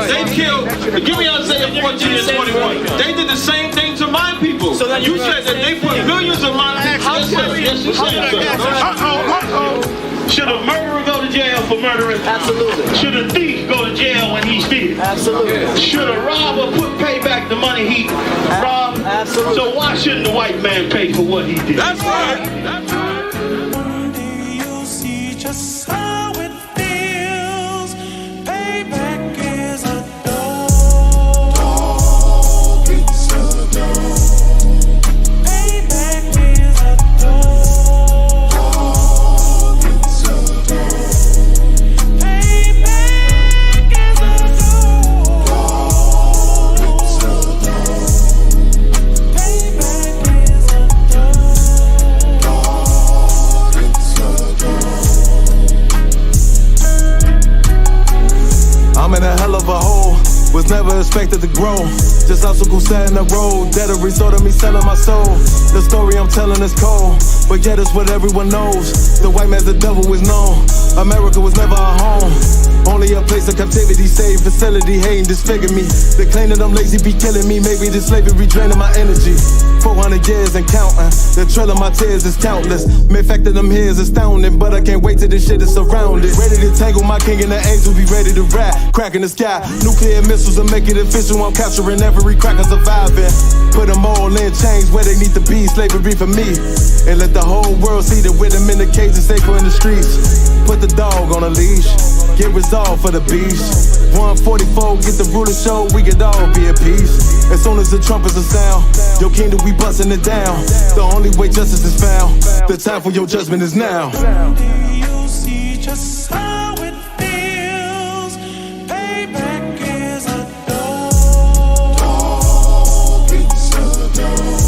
They killed, give me Isaiah 14 and 21. They did the same thing to my people. So you said that they put millions of my people. Should a murderer go to jail for murdering? Absolutely. Should a thief go to jail when he steals? Absolutely. Should a robber pay back the money he robbed? Absolutely. So why shouldn't the white man pay for what he did? That's right. That's right. One day you'll see just how it feels. Payback is a dog. It's a dog. Payback is a dog. I'm in a hell of a hole, was never expected to grow. Just obstacle set in the road, that a result of me selling my soul. The story I'm telling is cold, but yet it's what everyone knows. The white man's the devil is known. America was never a home, only a place of captivity, safe facility, hating, disfigure me. They claim that I'm lazy, be killing me. Maybe this slavery draining my energy. 400 years and counting, the trail of my tears is countless. Main fact that I'm here is astounding, but I can't wait till this shit is surrounded. Ready to tangle my king and the angels, be ready to rap. Crack in the sky, nuclear missiles and make it official. I'm capturing every cracker surviving. Put them all in chains where they need to be, slavery for me. And let the whole world see that with them in the cage and safer in the streets. Put the dog on a leash, get resolved for the beast. 144, get the ruler show, we could all be at peace. As soon as the trumpets are sound, your kingdom we busting it down. The only way justice is found, the time for your judgment is now. You'll see just how it feels. Payback is a dog. It's a dog.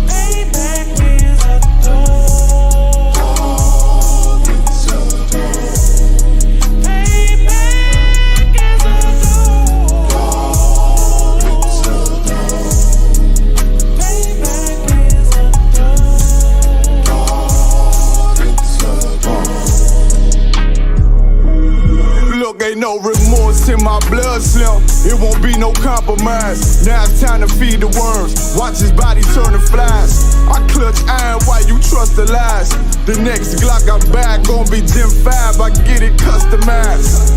Payback is a dog. It's a dog. Payback is a dog. It's a dog. Payback is a dog. Look, ain't no remorse in my blood slim. It won't be no compromise. Now it's time to feed the worms. Watch his body turn to flies. I clutch iron while you trust the lies. The next Glock I buy gon' be Gen 5. I get it customized.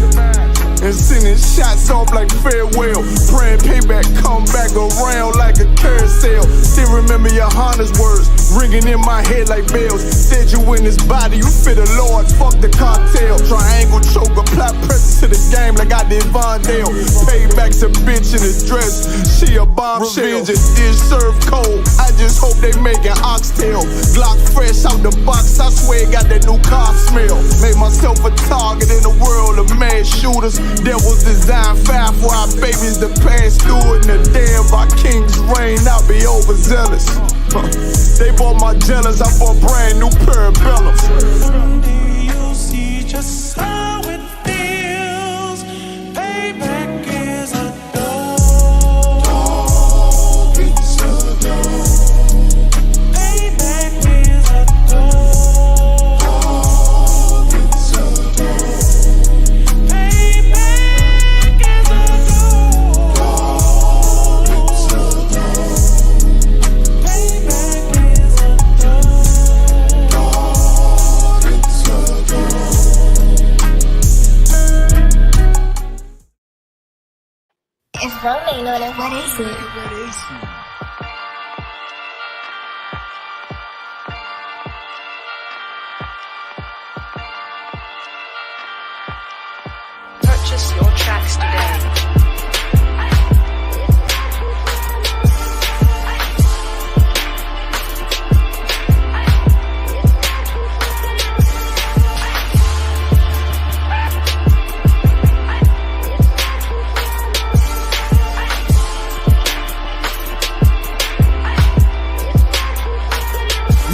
And sending shots off like farewell. Praying payback come back around like a carousel. Still remember your Honda's words ringing in my head like bells. Said you in this body, you fit a Lord, fuck the cocktail. Triangle choke, apply pressure to the game like I did Vondale. Payback's a bitch in a dress, she a bombshell. Revenge is served cold, I just hope they making oxtail. Glock fresh out the box, I swear it got that new car smell. Made myself a target in a world of mad shooters. Devils design fire for our babies to pass through. In the day of our king's reign, I'll be overzealous. They bought my jealous, I bought brand new parabellums. Someday you'll see just how it feels. Payback is a dog. It's a dog. Payback is a dog. It's a dog. Payback is a dog. It's a dog. Payback is a dog. It's a dog. It's rolling on it. What is it? Purchase your tracks today.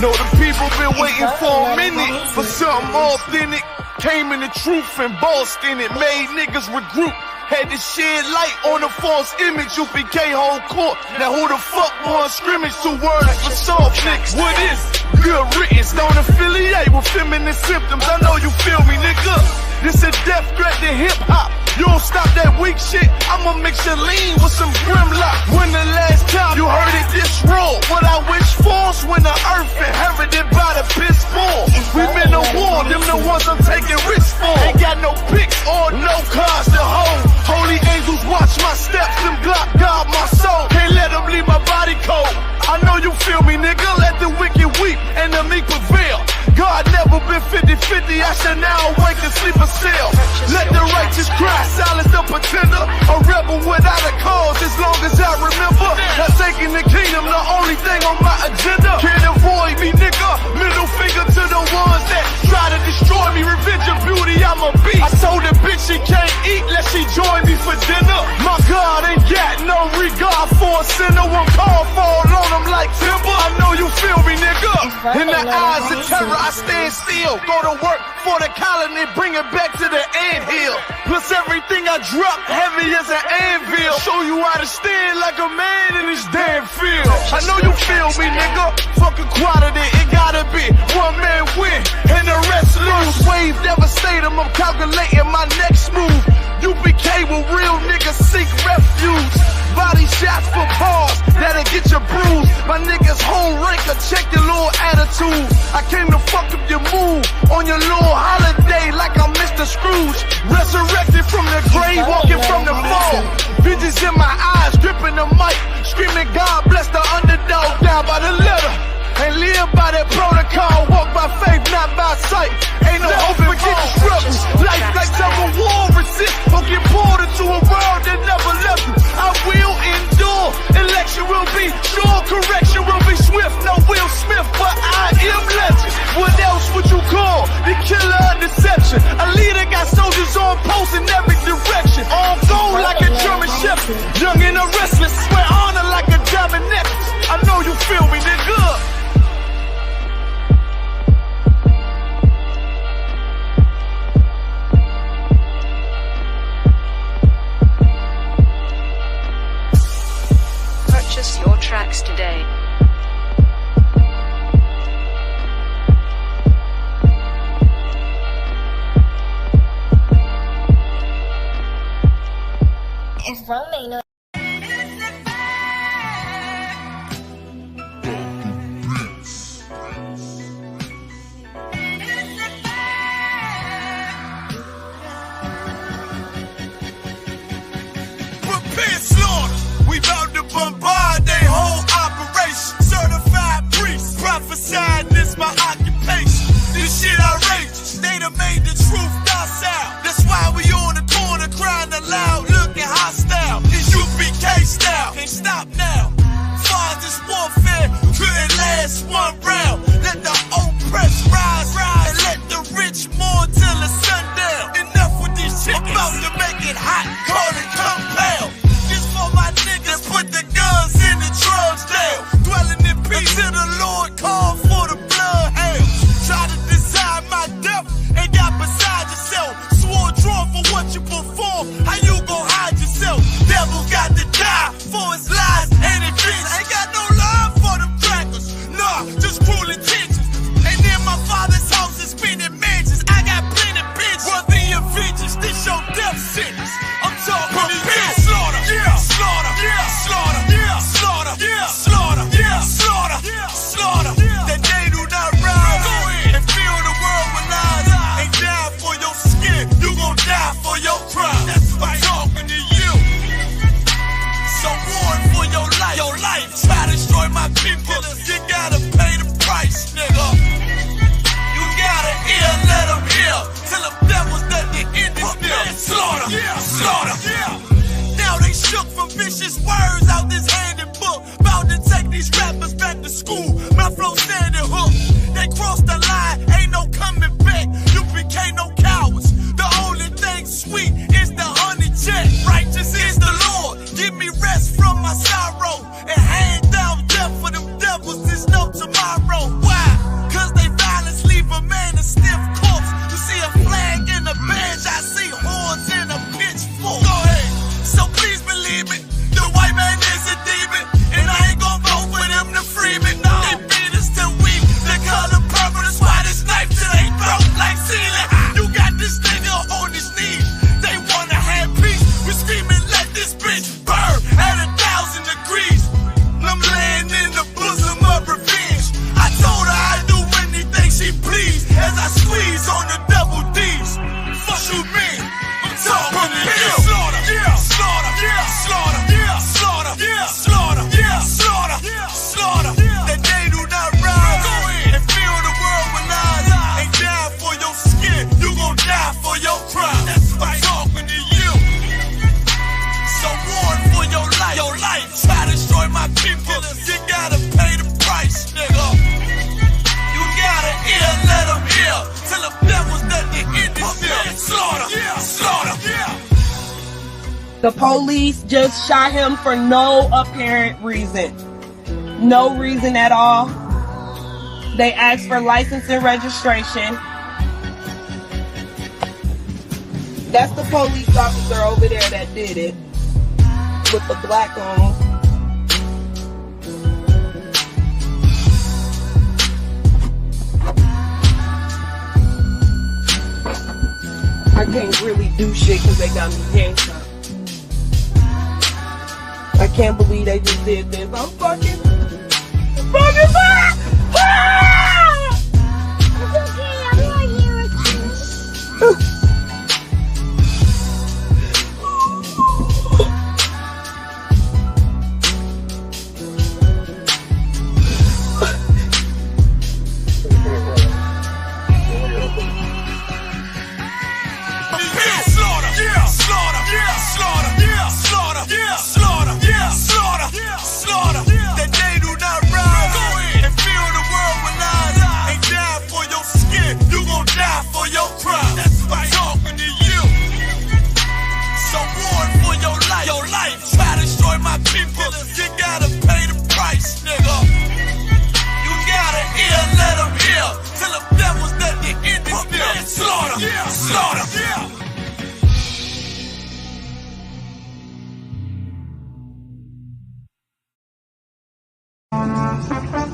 Know the people been waiting for a minute for something authentic. Came in the truth and bossed in it, made niggas regroup. Had to shed light on a false image. UPK whole court. Now who the fuck won scrimmage? 2 words for soft niggas. What is good riddance? Don't affiliate with feminine symptoms. I know you feel me, nigga. This a death threat the hip hop. You don't stop that weak shit, I'ma mix your lean with some Grimlock. When the last time you heard it this raw? What I wish for's when the earth inherited by the piss poor. We been to war, them the ones I'm taking risks for. Ain't got no picks or no cars to hold. Holy angels watch my steps, them Glock guard my soul. Can't let them leave my body cold. I know you feel me, nigga, let the wicked weep and the meek prevail. God never been 50-50, I shall now awake and sleep a cell. Let the righteous cry, silence the pretender. A rebel without a cause, as long as I remember. That's taking the kingdom, the only thing on my agenda. Can't avoid me, nigga, middle finger to the ones that try to destroy me. Revenge of beauty, I'm a beast. I told the bitch she can't eat, let she join me for dinner. My God ain't got no regard for a sinner. One call fall on him like timber. I know you feel me, nigga. In the eyes of terror, I stand still. Go to work for the colony, bring it back to the anthill. Plus everything I drop, heavy as an anvil. Show you how to stand like a man in this damn field. I know you feel me, nigga. Fuck equality, it gotta be one man win and the rest lose. Wave devastator, I'm calculating my next move. UPK with real niggas seek refuge. Body shots for bars, that'll get you bruised. My niggas whole ranker, check your little attitude. I came to fuck up your mood on your little holiday like I'm Mr. Scrooge. Resurrected from the grave, walking from the fall. Visions in my eyes, gripping the mic, screaming God bless the underdog down by the letter. And live by that protocol, walk by faith, not by sight. Ain't no hope for getting struggles. Life like summer war, resist or get pulled into a world that never left you. I will endure, election will be sure, correction will be swift. No Will Smith, but I am legend. What else would you call the killer of deception? A leader got soldiers on post in every direction. On gold like a German shepherd, young and a restless, wear honor like a diamond necklace. I know you feel me, nigga. Purchase your tracks today. If Rome ain't no Prepare slaughter. We bout to bombard they whole operation. Certified priest, prophesying this my occupation. This shit outrageous. They done made the truth docile. That's why we on the corner crying aloud, looking hostile. It's UPK style. Can't stop now. Far this warfare couldn't last one round. Let the oppressed rise, and let the rich mourn till the sundown. Enough with this shit. I'm about to make it hot, call it compound. This for my niggas, put the guns in the drugs down. Dwelling in peace till the Lord call for the bloodhounds. Try to decide my death and got beside yourself. Swore drawn for what you perform. How you gon' hide yourself? Devil got to die for his lies and adventures. Ain't got no love for them crackers. Nah, just cruel intentions. And in my father's house is spinning mansions. I got plenty bitches. Worthy of vengeance, this your death sentence. I'm The police just shot him for no apparent reason. No reason at all. They asked for license and registration. That's the police officer over there that did it. With the black on. I can't really do shit because they got me handcuffed. I can't believe they just did this. I'm fucking back! It's okay, I'm not here.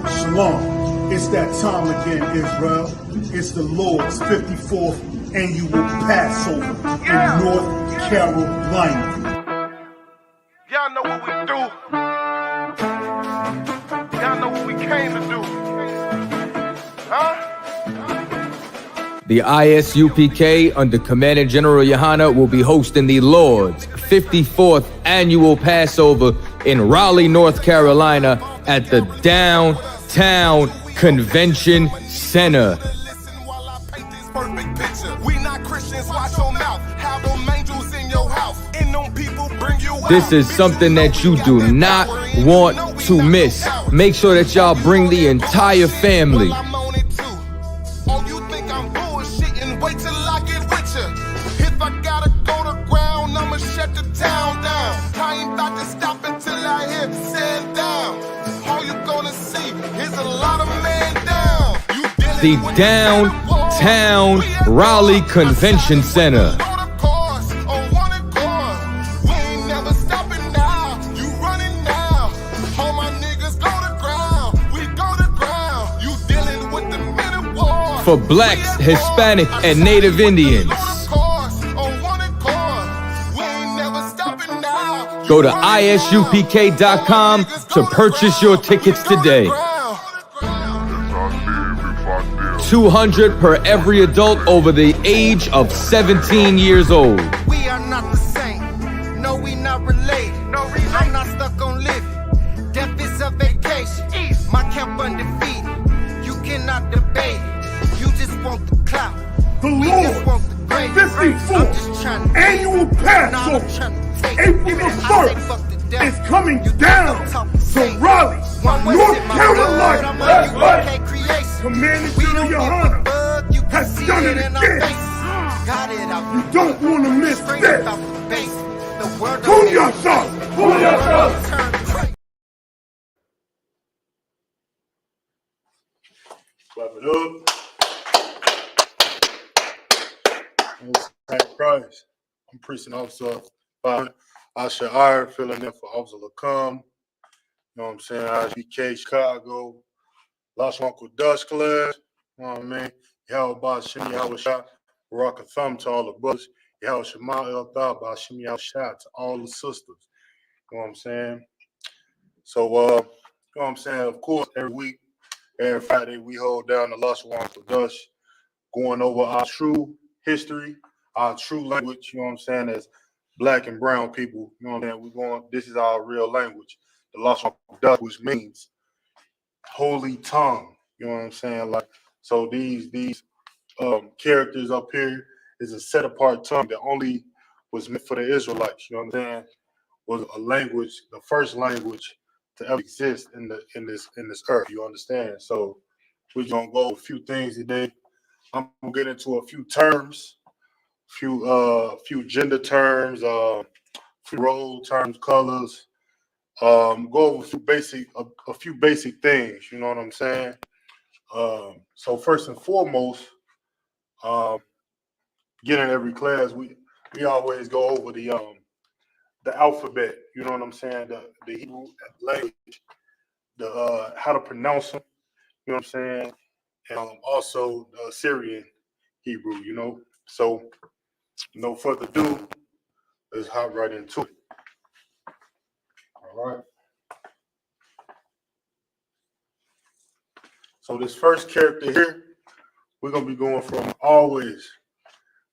Shalom. It's that time again, Israel. It's the Lord's 54th annual Passover in North Carolina. Y'all know what we do. Y'all know what we came to do. Huh? The ISUPK under Commander General Yohana will be hosting the Lord's 54th annual Passover in Raleigh, North Carolina at the Downtown Convention Center. This is something that you do not want to miss. Make sure that y'all bring the entire family. The Downtown Raleigh Convention Center. For blacks, Hispanic, and Native Indians. Go to isupk.com to purchase your tickets today. $200 per every adult over the age of 17 years old. We are not the same. No, we not related. I'm not stuck on living. Death is a vacation. My camp undefeated. You cannot debate it. You just want the clout. The We just want the Lord's great. 54th annual Passover, April the 1st, is coming down to Raleigh, North Carolina. That's right. Commander General Yohana has done it again. You don't want to miss this. Pull yourself. Pull yourself. Clap it up. Thank Christ. I'm precinct officer 500. Asha Iyer filling in for Officer LaCom. You know what I'm saying? ISBK Chicago. Lost Uncle Dutch class. You know what I mean? Yahweh Shimmy Yahweh Shah. Rock a thumb to all the brothers. Yahweh Shema El Thaba Shimmy Yahweh Shah to all the sisters. You know what I'm saying? So, you know what I'm saying? Of course, every week, every Friday, we hold down the Lost Uncle Dutch, going over our true history, our true language, you know what I'm saying, as black and brown people, you know what I'm saying, this is our real language, the Lost Dutch, which means holy tongue, you know what I'm saying, like, so these characters up here is a set apart tongue that only was meant for the Israelites, you know what I'm saying, was a language, the first language to ever exist in this earth, you understand, so we're gonna go over a few things today. I'm gonna get into a few terms, few gender terms, role terms, colors. Go over a few basic things. You know what I'm saying? So first and foremost, getting every class, we always go over the alphabet. You know what I'm saying? The Hebrew language, the how to pronounce them. You know what I'm saying? And also the Assyrian Hebrew. You know. So no further ado, let's hop right into it. All right. So this first character here, we're gonna be going from always.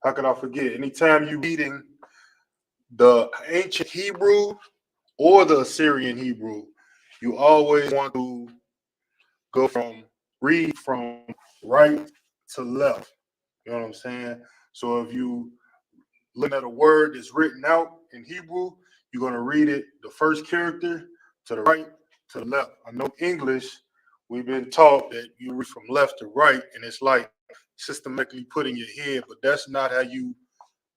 How could I forget? Anytime you reading the ancient Hebrew or the Assyrian Hebrew, you always want to read from right to left. You know what I'm saying? So if you look at a word that's written out in Hebrew, you're gonna read it the first character to the right to the left. I know English, we've been taught that you read from left to right, and it's like systematically put in your head, but that's not how you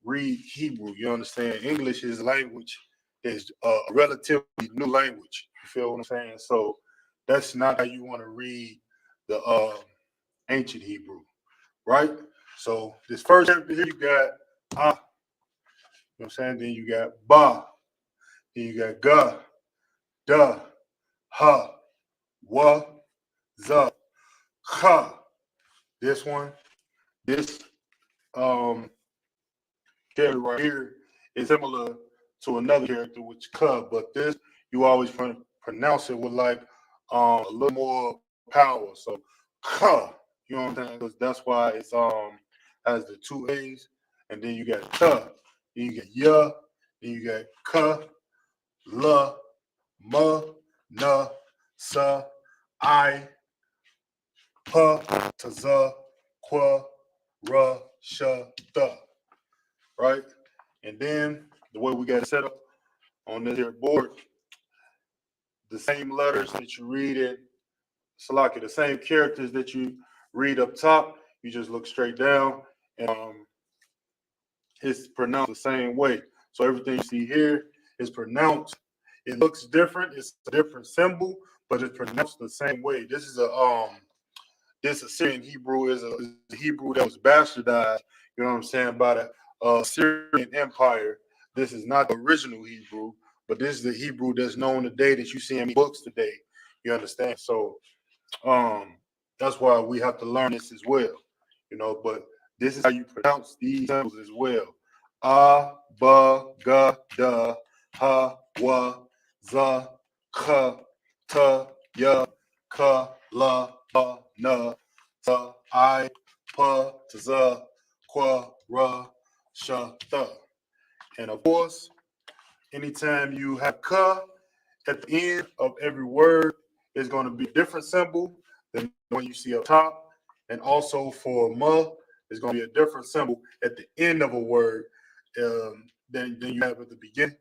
read Hebrew. You understand? English is language, is a relatively new language. You feel what I'm saying? So that's not how you want to read the ancient Hebrew, right? So this first character here, you got ah, you know what I'm saying? Then you got ba, then you got ga, da, ha, wa, za, ha. This one, this character right here is similar to another character, which ka, but this you always pronounce it with like a little more power. So ka, you know what I'm saying? 'Cause that's why it's has the two A's, and then you got ka, then you got ya, then you got ka, la, ma, na, sa, I, pa, ta, za, qua, ra, sha, da. Right? And then the way we got it set up on this here board, the same letters that you read in Salaki, the same characters that you read up top, you just look straight down, and it's pronounced the same way. So everything you see here is pronounced. It looks different. It's a different symbol, but it's pronounced the same way. This is this Assyrian Hebrew is a Hebrew that was bastardized. You know what I'm saying, by the Assyrian Empire. This is not the original Hebrew, but this is the Hebrew that's known today that you see in books today. You understand? So that's why we have to learn this as well. You know, but this is how you pronounce these symbols as well. A, ba, ga, da, ha, wa, za, ka, ta, ya, ka, la, ba, na, sa, I, pa, ta, za, qua, ra, sha, tha. And of course, anytime you have ka at the end of every word, it's going to be a different symbol than the one you see up top. And also for ma, it's going to be a different symbol at the end of a word than you have at the beginning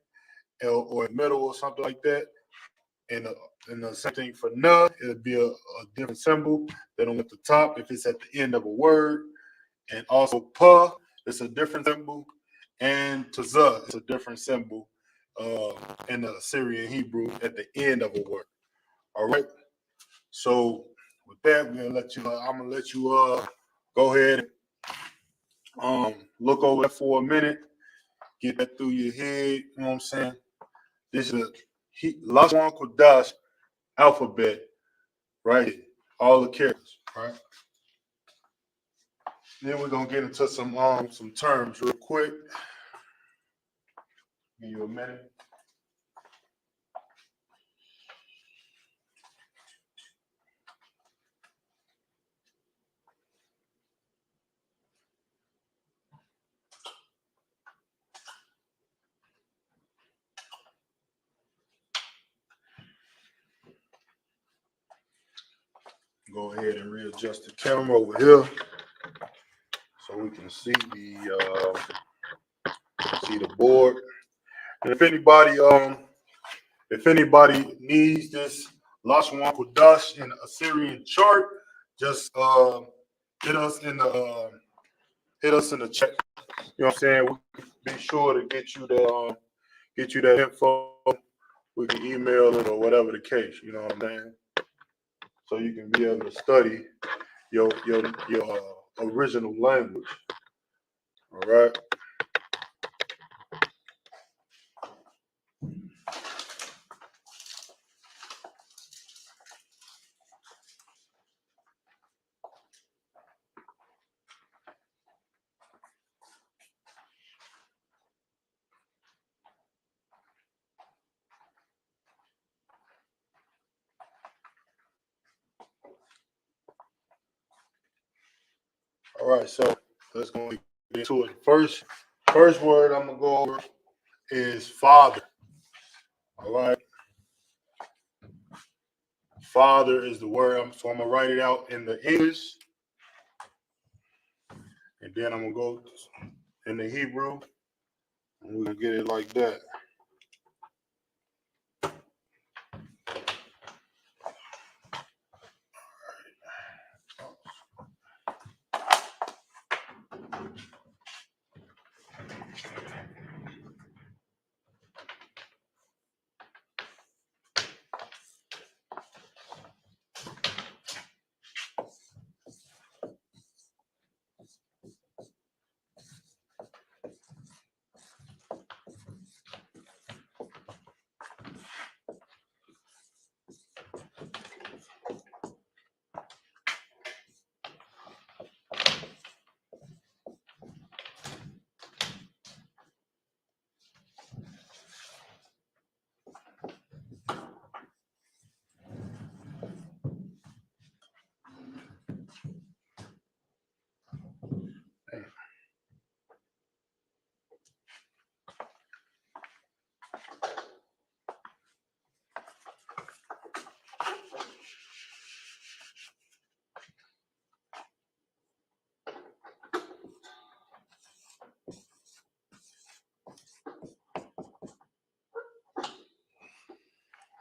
or in the middle or something like that. And the same thing for na, it'll be a different symbol than at the top if it's at the end of a word. And also pa, it's a different symbol. And taza, it's a different symbol in the Assyrian Hebrew at the end of a word. All right. So with that, I'm gonna let you go ahead and look over it for a minute, get that through your head. You know what I'm saying? This is the Lashon Kodash alphabet, right here. All the characters, right? Then we're gonna get into some terms real quick. Give you a minute. Go ahead and readjust the camera over here so we can see the board. And if anybody needs this Lashon Kodash in the Assyrian chart, just hit us in the chat. You know what I'm saying? We can be sure to get you get you that info. We can email it or whatever the case. You know what I'm saying? So you can be able to study your original language. All right. All right, so let's go into it. First word I'm gonna go over is father. All right. Father is the word. So I'm gonna write it out in the English, and then I'm gonna go in the Hebrew, and we're gonna get it like that.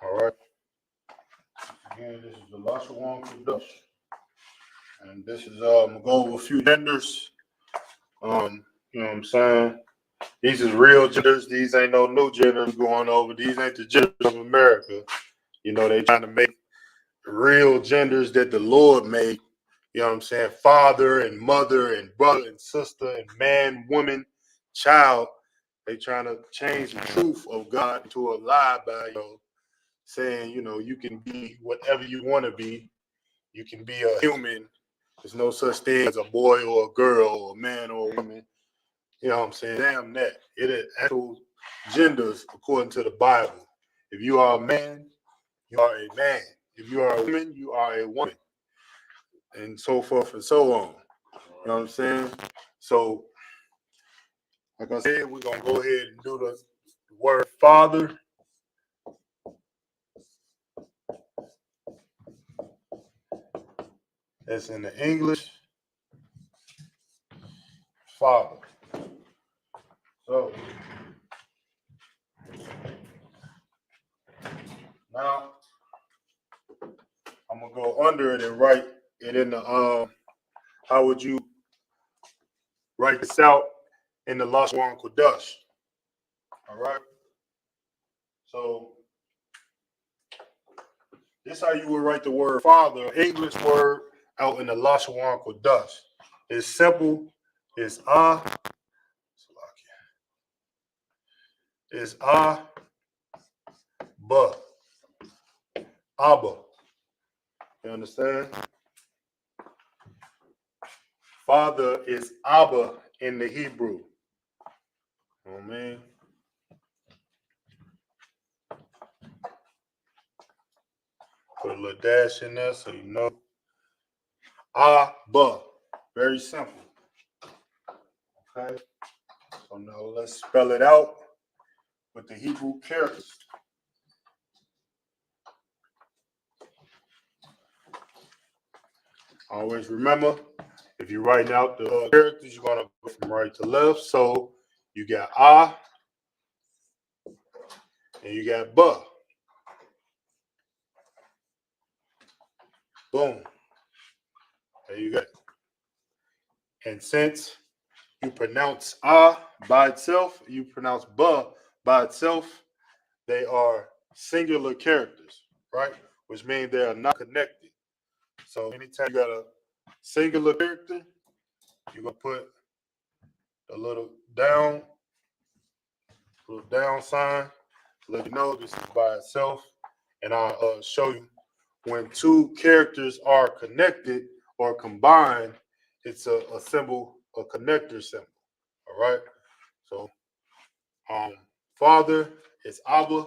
All right. Again, this is the Lashawan Kudash. And this is I'm gonna go over a few genders. You know what I'm saying? These is real genders. These ain't no new genders going over. These ain't the genders of America. You know, they trying to make real genders that the Lord made. You know what I'm saying? Father and mother and brother and sister and man, woman, child. They trying to change the truth of God into a lie by, saying, you can be whatever you want to be. You can be a human. There's no such thing as a boy or a girl or a man or a woman. You know what I'm saying? Damn that. It is actual genders according to the Bible. If you are a man, you are a man. If you are a woman, you are a woman. And so forth and so on. You know what I'm saying? So, like I said, we're going to go ahead and do the word father. That's in the English. Father. So, now, I'm going to go under it and write it in the, how would you write this out in the Lashawan Kodash? All right. So, this is how you would write the word father, English word, out in the Lashawan Kodash. It's simple. It's It's Abba. You understand? Father is Abba in the Hebrew. Oh man. Put a little dash in there so you know. Abba. Very simple. Okay. So now let's spell it out with the Hebrew characters. Always remember, if you're writing out the characters, you're going to go from right to left. So you got and you got Ba. Boom. There you go. And since you pronounce by itself, you pronounce Ba by itself, they are singular characters, right? Which means they are not connected. So anytime you got a singular character, you're gonna put a little down sign to let you know this is by itself. And I'll show you when two characters are connected or combined, it's a symbol, a connector symbol. All right. So father is Abba.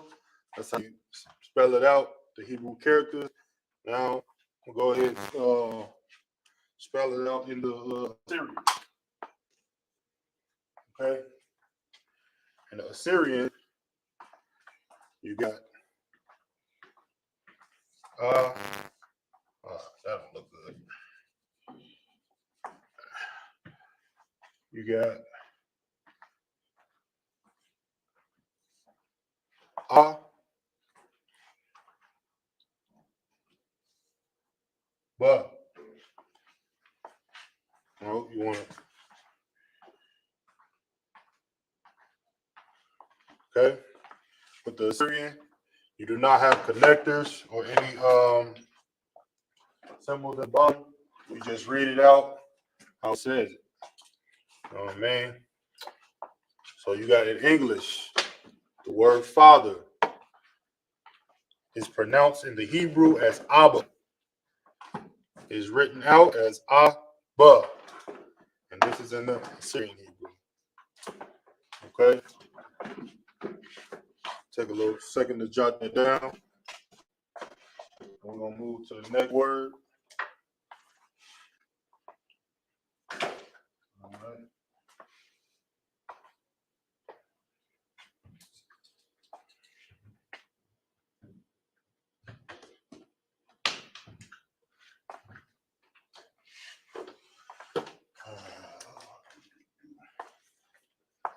That's how you spell it out, the Hebrew characters. Now we'll go ahead and spell it out in the Assyrian. Okay. In the Assyrian, you got that don't look good. You got but well, you want to okay. With the Assyrian, you do not have connectors or any symbols at the bottom. You just read it out how it says it. You know what I mean? So you got in English, the word father is pronounced in the Hebrew as Abba. Is written out as Abba. And this is in the Assyrian Hebrew. Okay? Take a little second to jot that down. We're going to move to the next word. All right.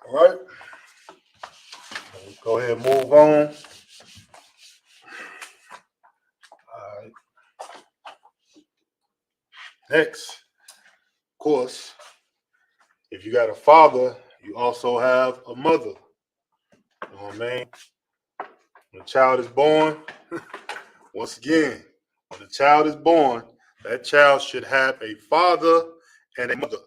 All right. Let's go ahead and move on. All right. Next, of course, if you got a father, you also have a mother. You know what I mean? When a child is born, once again, when a child is born, that child should have a father and a mother.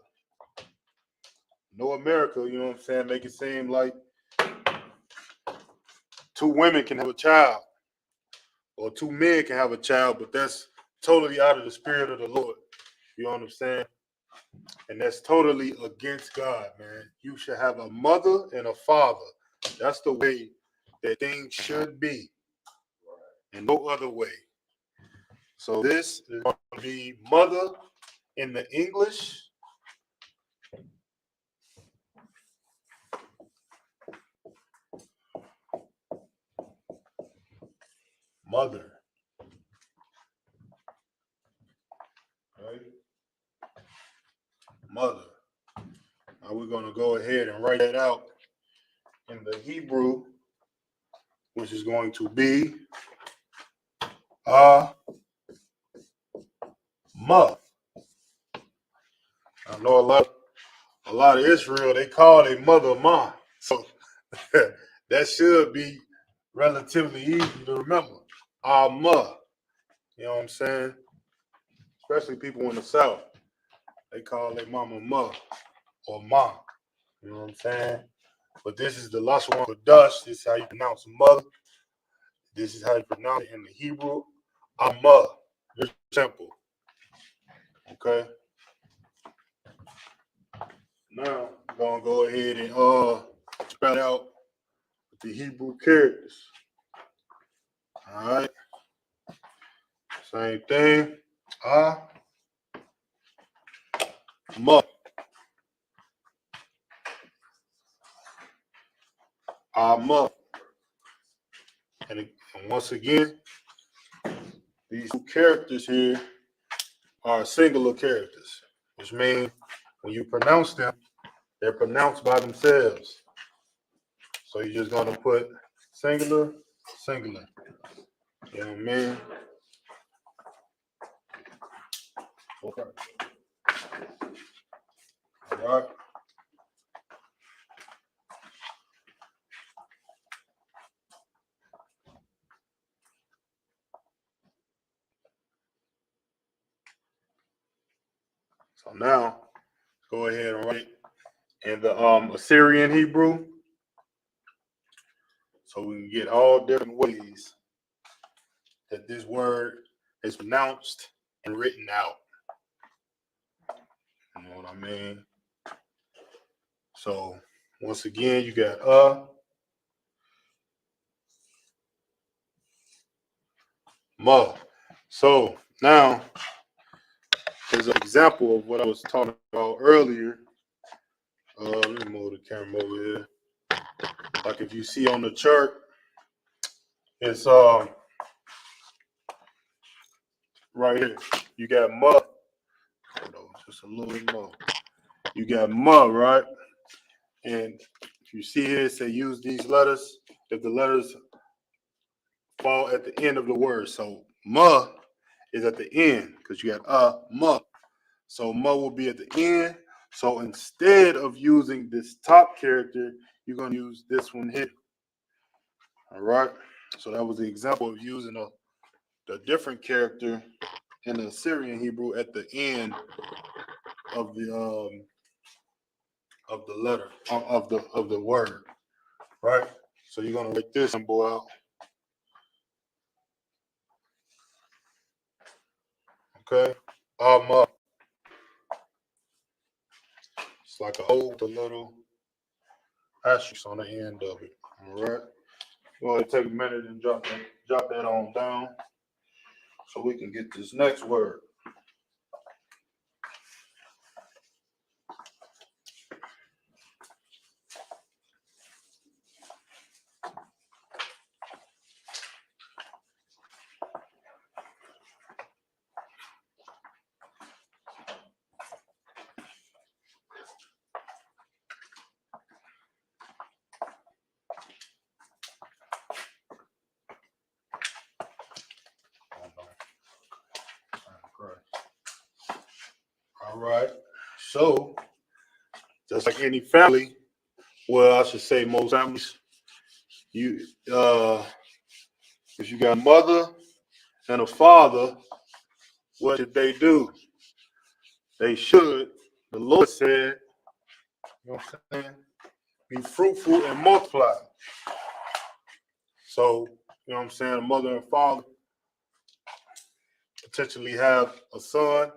No America, you know what I'm saying, make it seem like two women can have a child or two men can have a child, but that's totally out of the spirit of the Lord. You know what I'm saying? And that's totally against God, man. You should have a mother and a father. That's the way that things should be, and no other way. So this is going to be mother in the English. Mother. Right? Mother. Now we're going to go ahead and write that out in the Hebrew, which is going to be ma. I know a lot of Israel, they call their mother ma. So that should be relatively easy to remember. Ma. You know what I'm saying? Especially people in the South. They call their mama ma or ma. You know what I'm saying? But this is the Lashon Kodash. This is how you pronounce mother. This is how you pronounce it in the Hebrew. Amma. Very simple. Okay. Now I'm gonna go ahead and spell out the Hebrew characters. All right. Same thing. Ma. Amma. And once again, these two characters here are singular characters, which means when you pronounce them, they're pronounced by themselves. So you're just gonna put singular, singular. You know what I mean? Okay. All right. So now, go ahead and write in the Assyrian Hebrew, so we can get all different ways that this word is pronounced and written out. You know what I mean? So once again, you got ma. So now, as an example of what I was talking about earlier, let me move the camera over here. Like if you see on the chart, it's right here. You got ma. Hold on, just a little bit more. You got ma, right? And if you see here, it say use these letters if the letters fall at the end of the word. So ma is at the end because you got ma. So ma will be at the end. So instead of using this top character, you're going to use this one here. All right. So that was the example of using the different character in the Assyrian Hebrew at the end of the letter of the word. Right. So you're going to write this symbol out. Okay. Ma. It's like a O with a little asterisk on the end of it. All right. Go ahead and take a minute and jot that on down so we can get this next word. All right. So, just like any family, well, I should say most families, if you got a mother and a father, what did they do? They should. The Lord said, you know what I'm saying? Be fruitful and multiply. So, you know what I'm saying? A mother and father potentially have a son,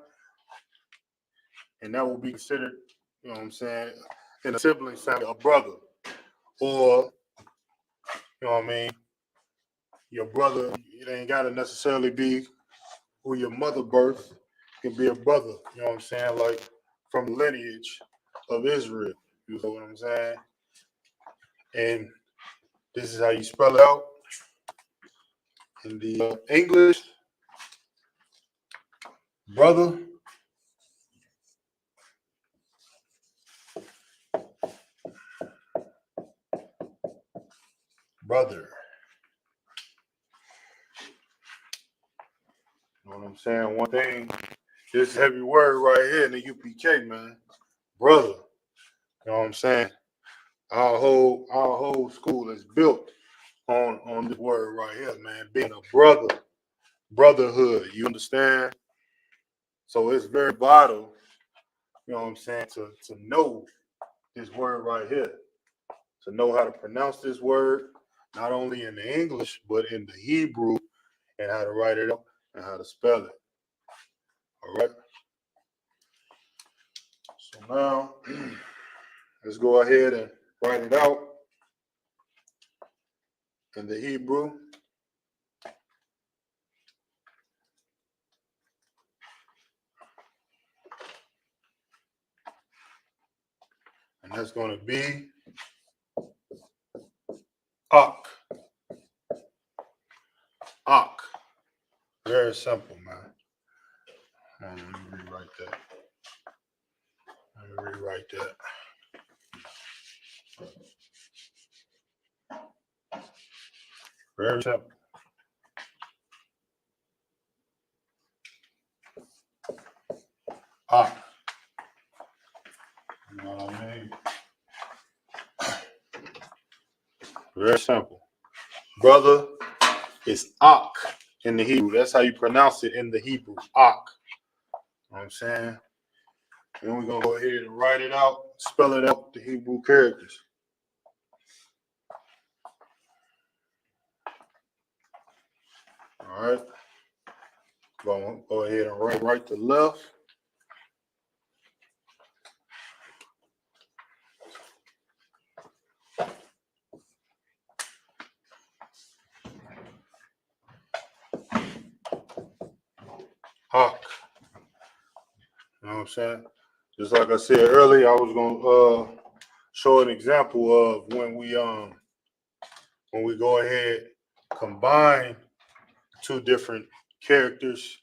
and that will be considered, you know what I'm saying, in a sibling family, a brother. Or, you know what I mean, your brother, it ain't got to necessarily be who your mother birthed. It can be a brother, you know what I'm saying, like from the lineage of Israel. You know what I'm saying? And this is how you spell it out in the English. Brother. Brother. You know what I'm saying? One thing, this heavy word right here in the UPK, man. Brother. You know what I'm saying? Our whole school is built on this word right here, man. Being a brother. Brotherhood. You understand? So it's very vital, you know what I'm saying, to know this word right here. To know how to pronounce this word, not only in the English, but in the Hebrew, and how to write it up and how to spell it. All right. So now, let's go ahead and write it out in the Hebrew. And that's going to be Ak. Ak. Very simple, man. Let me rewrite that. Very simple. Ak. You know what I mean? Very simple. Brother is Ak in the Hebrew. That's how you pronounce it in the Hebrew. Ak. You know what I'm saying? And we're gonna go ahead and write it out, spell it out, the Hebrew characters. All right. Go ahead and write right to left. Hawk. You know what I'm saying? Just like I said earlier, I was gonna show an example of when we go ahead combine two different characters.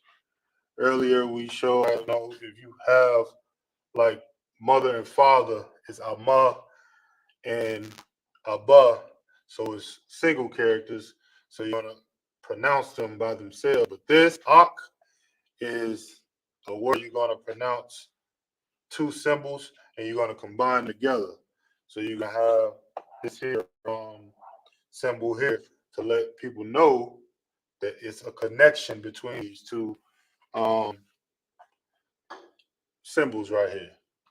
Earlier we showed, you know, if you have like mother and father, it's Ama and Abba, so it's single characters. So you're gonna pronounce them by themselves. But this Ak is a word you're gonna pronounce two symbols and you're gonna combine together. So you're gonna have this here symbol here to let people know that it's a connection between these two symbols right here,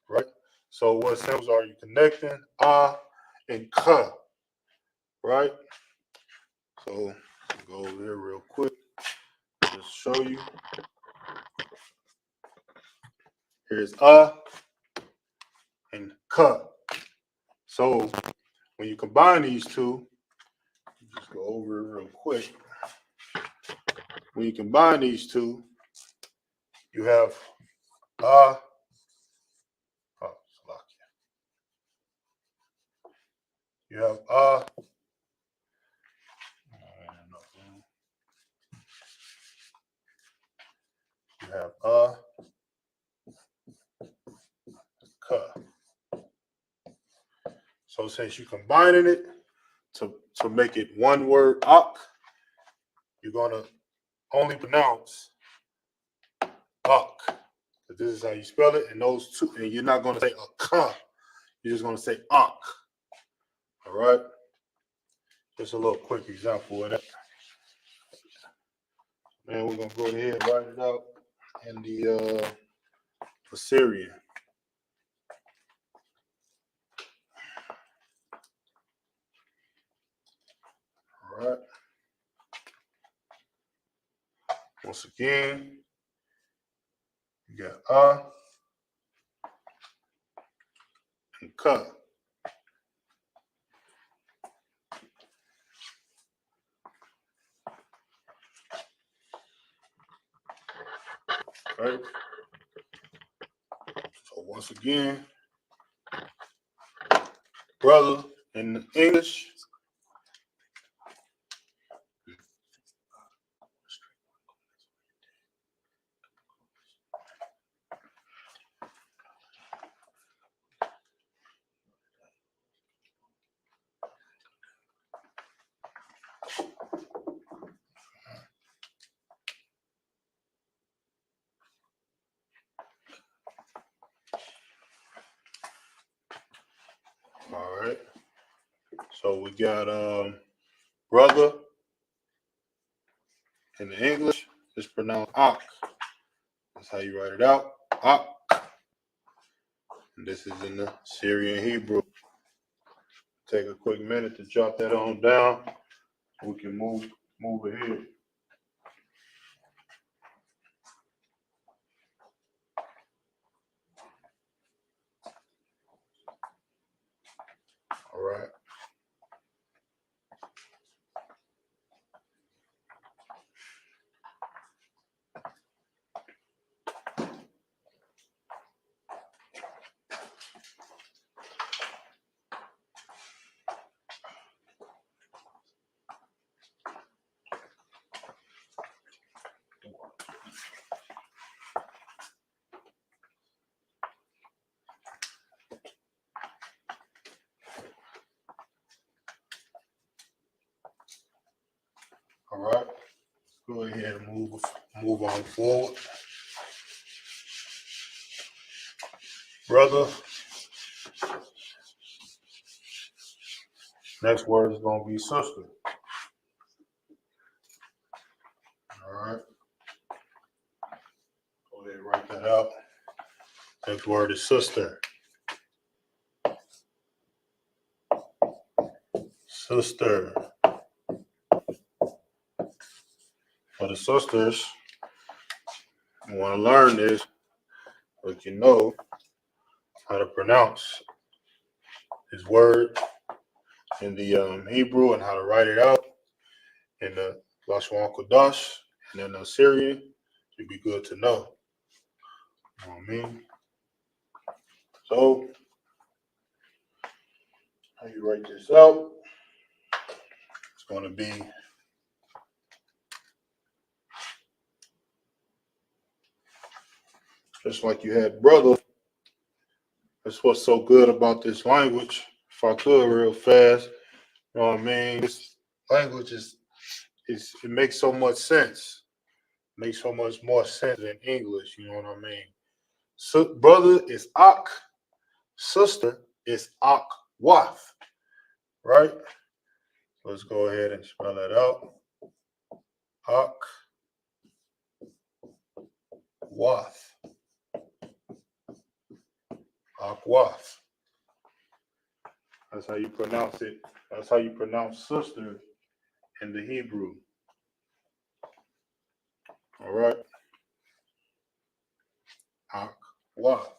right? So what symbols are you connecting? A and K, right? So go over here real quick, just show you. Here's A and K. So when you combine these two, just go over it real quick. When you combine these two, you have you have you have K. So since you're combining it to make it one word Ak, you're gonna only pronounce Ak. This is how you spell it, and those two, and you're not gonna say a K. You're just gonna say Ak. All right. Just a little quick example of that. And we're gonna go ahead and write it out in the Assyrian. All right. Once again, you got A and K. Right. So once again, brother in English. All right. So we got brother in the English is pronounced Ak. That's how you write it out. Ak. And this is in the Syrian Hebrew. Take a quick minute to jot that on down. We can move ahead. All right. All right. Go ahead and move on forward. Brother. Next word is going to be sister. All right. Go ahead and write that out. Next word is sister. Sister. For the sisters, you want to learn this, but you know how to pronounce this word in the Hebrew and how to write it out in the Lashon Kodash and in the Assyrian. It'd be good to know. You know what I mean? So, how you write this out? It's going to be just like you had brother. That's what's so good about this language. If I could real fast, you know what I mean? This language it makes so much sense. Makes so much more sense than English, you know what I mean? So brother is Ak, sister is Ak Wath, right? Let's go ahead and spell that out. Ak Wath. Ak Wath. That's how you pronounce it. That's how you pronounce sister in the Hebrew. All right. Ak Wath.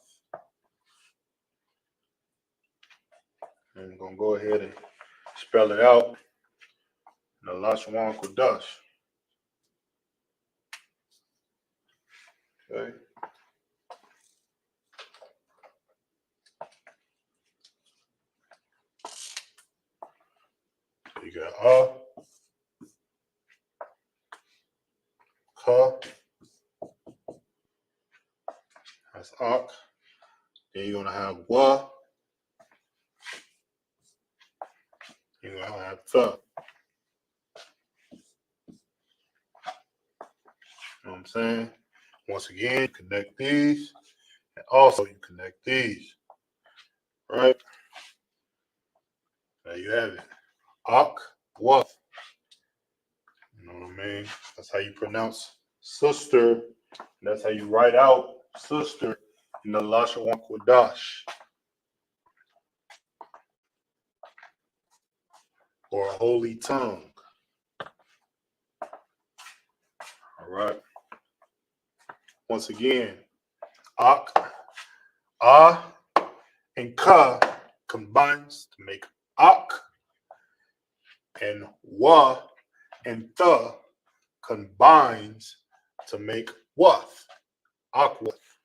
And we're going to go ahead and spell it out in the Lashon Kodash. Okay. You got Ka, that's Ak. Then you're going to have Wa. You're going to have Tha. You know what I'm saying? Once again, connect these. And also you connect these. Right? There you have it. Ak, Wath. You know what I mean? That's how you pronounce sister. That's how you write out sister in the Lashon Kodash. Or a holy tongue. All right. Once again, Ak, Ah, and Ka combines to make Ak, and Wa and Tha combines to make Wath. Akwath.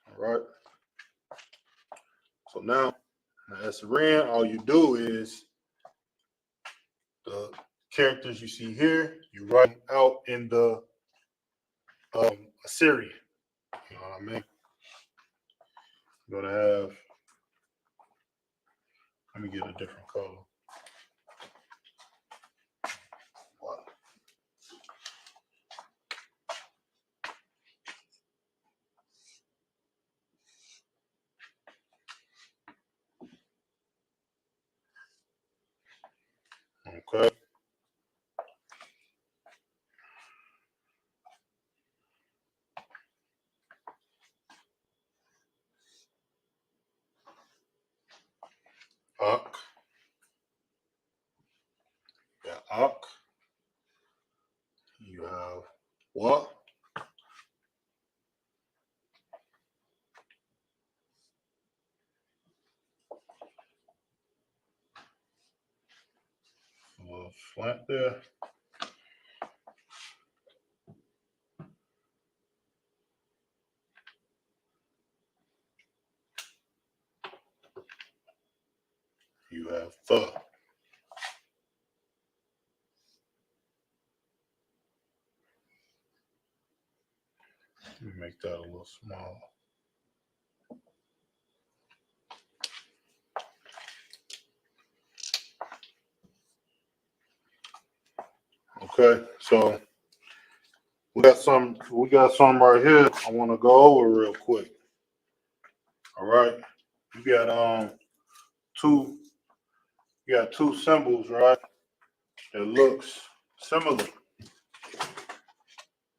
All right. So now, in the Assyrian, all you do is the characters you see here, you write out in the Assyrian. You know what I mean? You're gonna have. Let me get a different color. Wow. Okay. Ak. Yeah, Ak. You have Wa. A little slant there. You have Tha. Let me make that a little small. Okay, so we got some right here I want to go over real quick. All right. You got two symbols, right? That looks similar.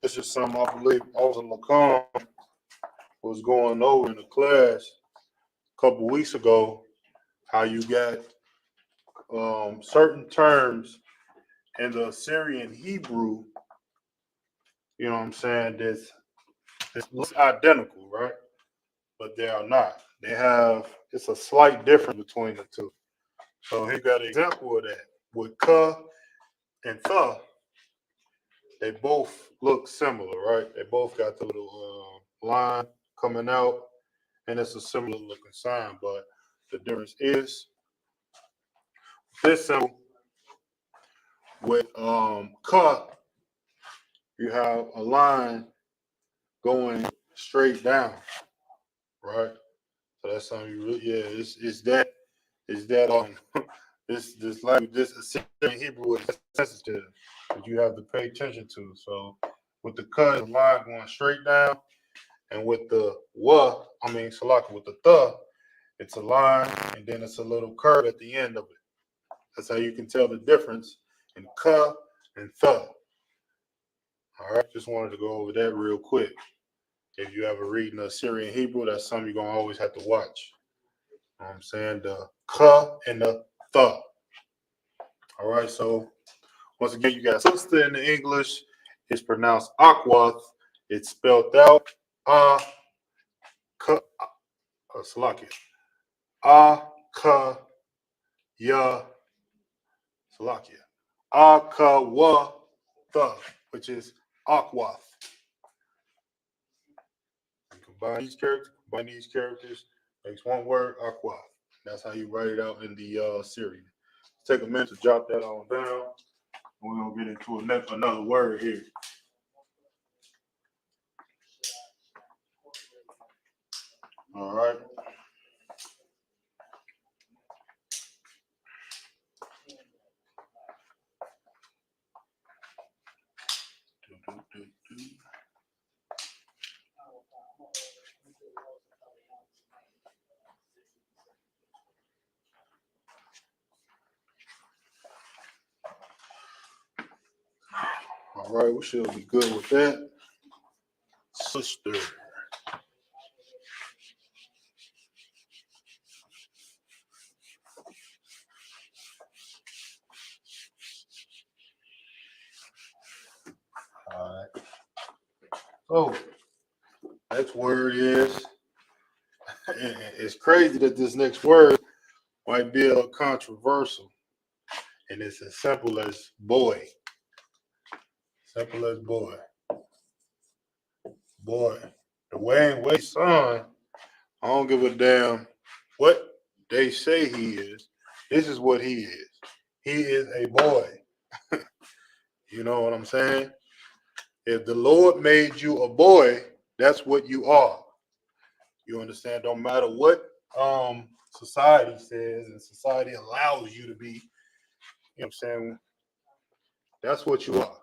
This is something I believe Isupk was going over in the class a couple weeks ago how you got certain terms in the Assyrian Hebrew, you know what I'm saying, this looks identical, right? But they are not. They have, it's a slight difference between the two. So here got an example of that. With ka and tha, they both look similar, right? They both got the little line coming out, and it's a similar looking sign, but the difference is this symbol with ka, you have a line going straight down, right? So that's something you really, yeah, it's that this language, this Assyrian Hebrew is sensitive that you have to pay attention to. So with the cut, the line going straight down, and with the salaka, with the tha, it's a line and then it's a little curve at the end of it. That's how you can tell the difference in ka and tha. All right, just wanted to go over that real quick. If you ever read the Assyrian Hebrew, that's something you're gonna always have to watch. You know what I'm saying? The ka and the tha. All right, so once again, you got sister in the English. It's pronounced Akwath. It's spelled out Salakia. Ya Salakia. Akawatha, which is Akwath. Combine these characters, makes one word, Akwath. That's how you write it out in the Syrian. Take a minute to jot that on down. We're going to get into another word here. All right. All right, we should be good with that. Sister. All right. So, next word is, it's crazy that this next word might be a little controversial. And it's as simple as boy. Simple as boy. Boy. The way son, I don't give a damn what they say he is. This is what he is. He is a boy. You know what I'm saying? If the Lord made you a boy, that's what you are. You understand? Don't matter what society says and society allows you to be. You know what I'm saying? That's what you are.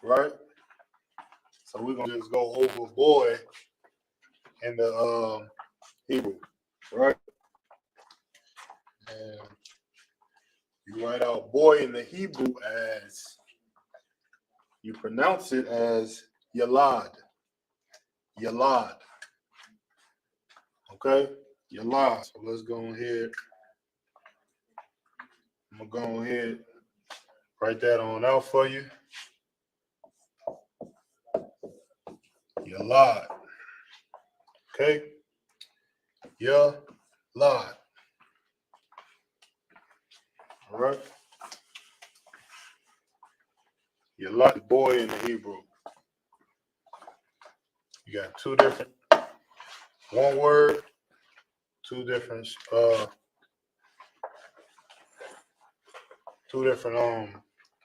Right? So we're gonna just go over boy in the Hebrew, right? And you write out boy in the Hebrew as, you pronounce it as Yalad. Yalad. Okay? Yalad. So let's go ahead. I'm gonna go ahead, write that on out for you. Yalad. Okay? Yalad. All right? Yalad, the boy in the Hebrew. You got one word, two different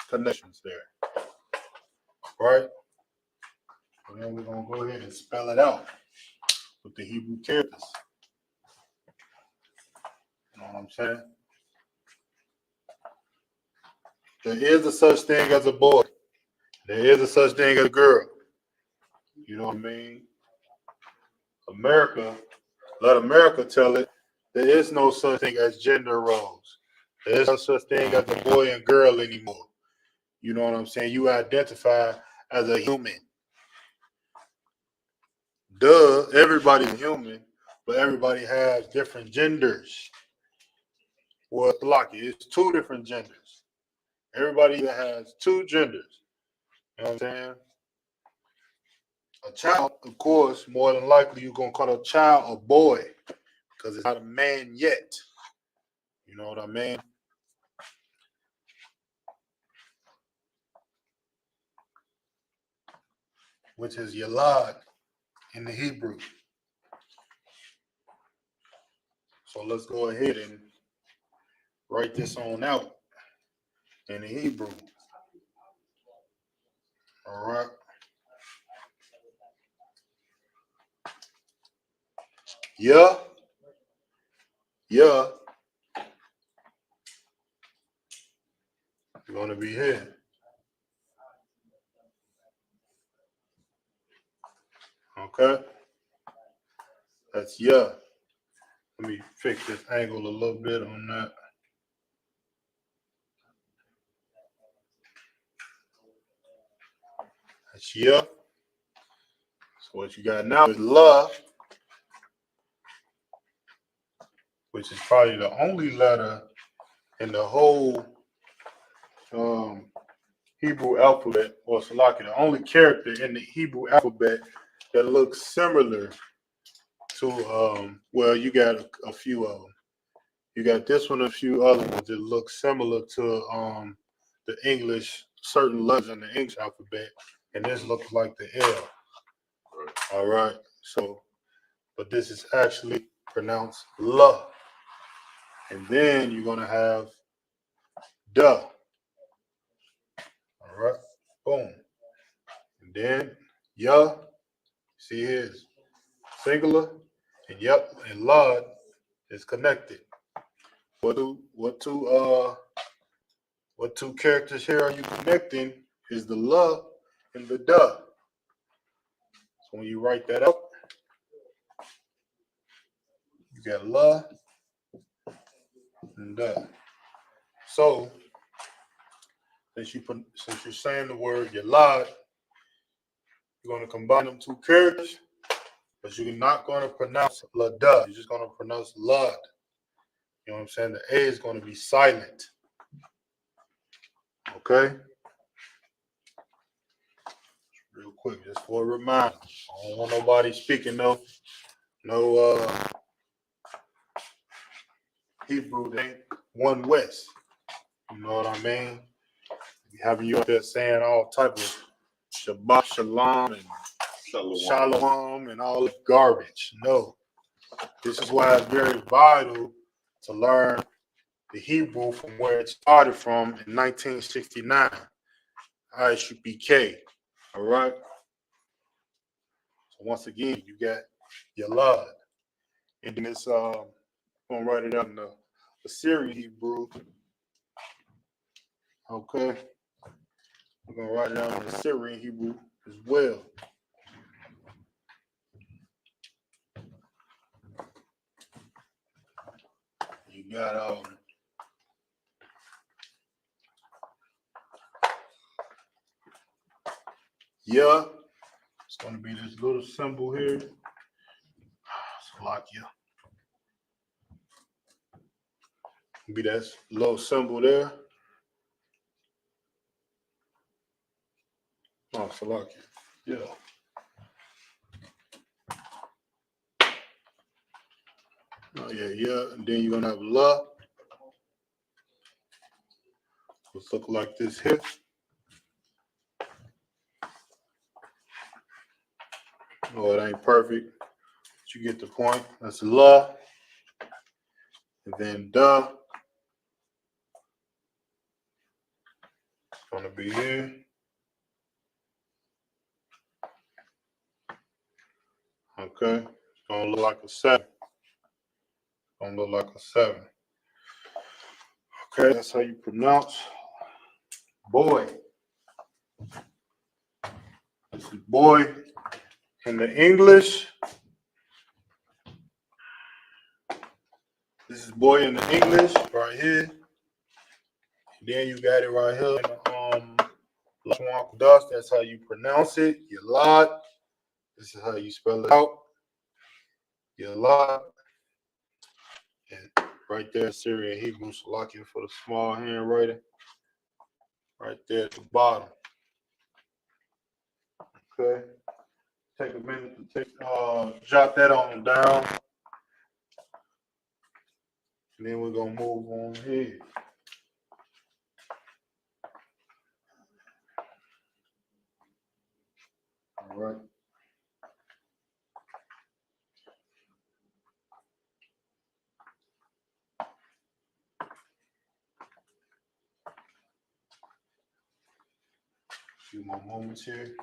connections there. Right? And then we're gonna go ahead and spell it out with the Hebrew characters. You know what I'm saying? There is a such thing as a boy. There is a such thing as a girl. You know what I mean? Let America tell it, there is no such thing as gender roles. There is no such thing as a boy and girl anymore. You know what I'm saying? You identify as a human. Duh, everybody's human, but everybody has different genders. Well, lucky, it's two different genders. Everybody has two genders. You know what I'm saying? A child, of course, more than likely you're gonna call a child a boy because it's not a man yet. You know what I mean? Which is Yalad in the Hebrew. So let's go ahead and write this on out in the Hebrew. All right. Yeah. Yeah. You're going to be here. Okay. That's yeah. Let me fix this angle a little bit on that. That's yeah. So what you got now is love, which is probably the only letter in the whole Hebrew alphabet, or Salaki, the only character in the Hebrew alphabet that looks similar to, well, you got a few of them. You got this one, a few other ones that look similar to the English, certain letters in the English alphabet, and this looks like the L. All right, so, but this is actually pronounced la. And then you're going to have duh. All right, boom. And then ya, see here is singular, and yep, and lad is connected. What two characters here are you connecting is the la and the duh. So when you write that out, you got la and duh. So since you're saying the word yalad, you're going to combine them two characters, but you're not going to pronounce la duh. You're just going to pronounce lad. You know what I'm saying? The A is going to be silent. Okay? Real quick, just for a reminder. I don't want nobody speaking no Hebrew that ain't one West. You know what I mean? Having you up there saying all type of Shabbat Shalom and Shalom and all this garbage. No. This is why it's very vital to learn the Hebrew from where it started from in 1969. Isupk. All right? So once again, you got Yalad. And then it's I'm gonna write it out in the Assyrian Hebrew. Okay. I'm gonna write it out in the Assyrian Hebrew as well. You got yeah, it's gonna be this little symbol here. Slovakia. Be that little symbol there. Oh, Slovakia. Yeah. Oh yeah, yeah. And then you're gonna have la. Let's look like this here. Oh, it ain't perfect. But you get the point. That's la. And then duh. It's gonna be here. Okay. It's gonna look like a 7. It's gonna look like a 7. Okay, that's how you pronounce boy. This is boy in the English. This is boy in the English right here. Then you got it right here in the dust. That's how you pronounce it. Yalad. This is how you spell it out. Yalad. And right there, Syrian Hebrew, Salakia for the small handwriting. Right there at the bottom. Okay. Take a minute to jot that on down. And then we're gonna move on here. All right. A few more moments here.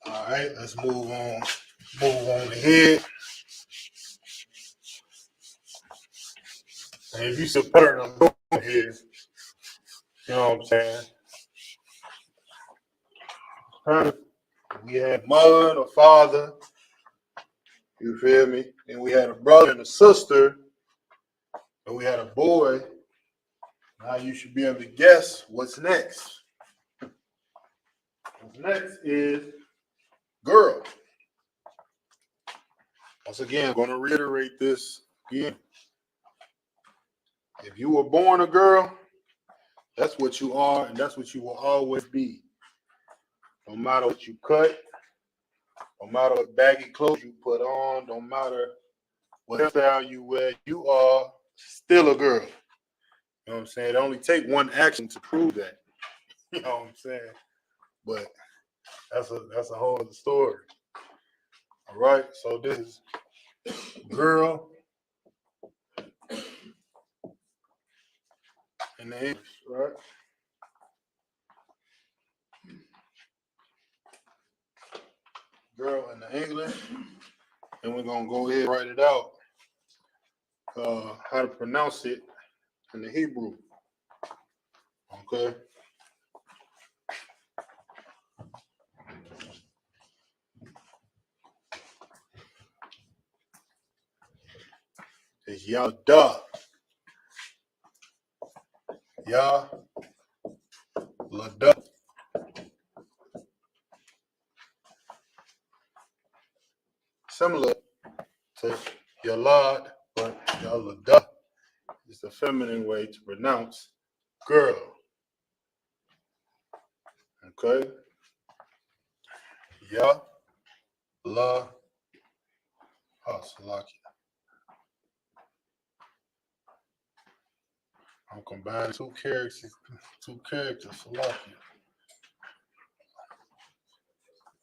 All right, let's move on. Move on ahead. And if you support them here, you know what I'm saying? We had mother, a father, you feel me? And we had a brother and a sister, and we had a boy. Now you should be able to guess what's next. What's next is girl. Once again, I'm going to reiterate this again. If you were born a girl, that's what you are, and that's what you will always be. No matter what you cut, no matter what baggy clothes you put on, no matter what hairstyle you wear, you are still a girl. You know what I'm saying? It only take one action to prove that. You know what I'm saying? But that's a whole other story. All right, so this is girl in the English, right? Girl in the English, and we're gonna go ahead and write it out. How to pronounce it in the Hebrew. Okay. It's Yada. Lada. Similar to Yalad, but Yalada is the feminine way to pronounce girl. Okay? Ya, la, Salaki. I'm combining two characters, Salaki.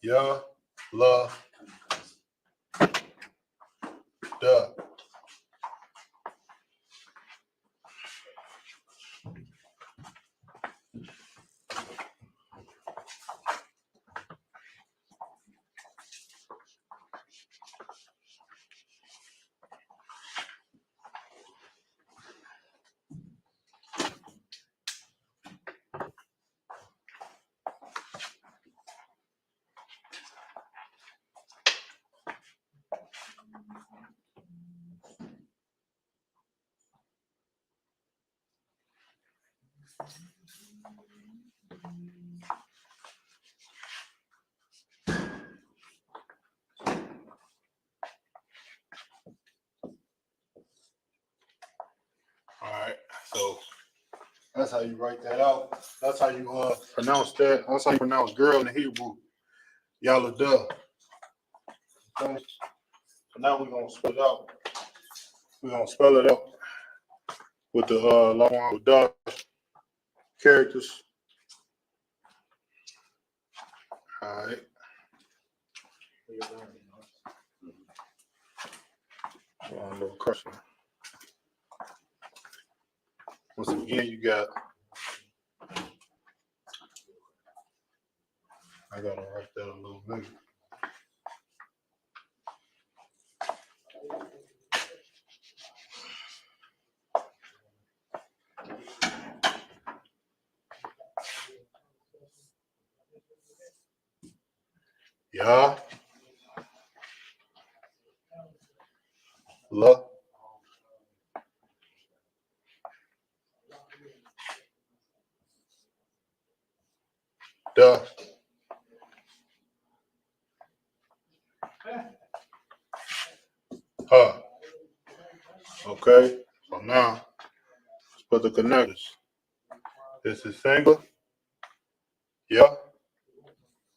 Ya, la, da. All right, so that's how you write that out. That's how you pronounce that. That's how you pronounce girl in the Hebrew. Yalada. Okay. So now we're gonna spell it out. We're gonna spell it out with the long dot characters. All right. One little crushing. Once again, you got. I gotta write that a little bit. Ya. La. Da. Ha. Okay. So now let's put the connectors. This is single. Ya.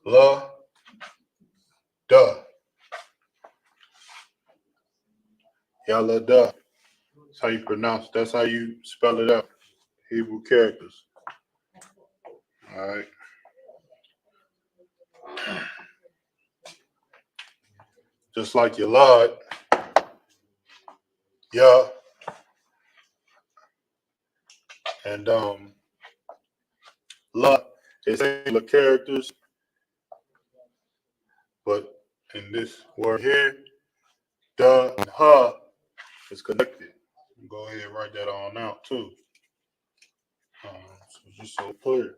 La. Da. Ya la da. That's how you pronounce it. That's how you spell it out. Hebrew characters. All right. Just like your Lord, yeah, and La is singular characters, but in this word here, da and ha is connected. Go ahead and write that on out too. So just so clear.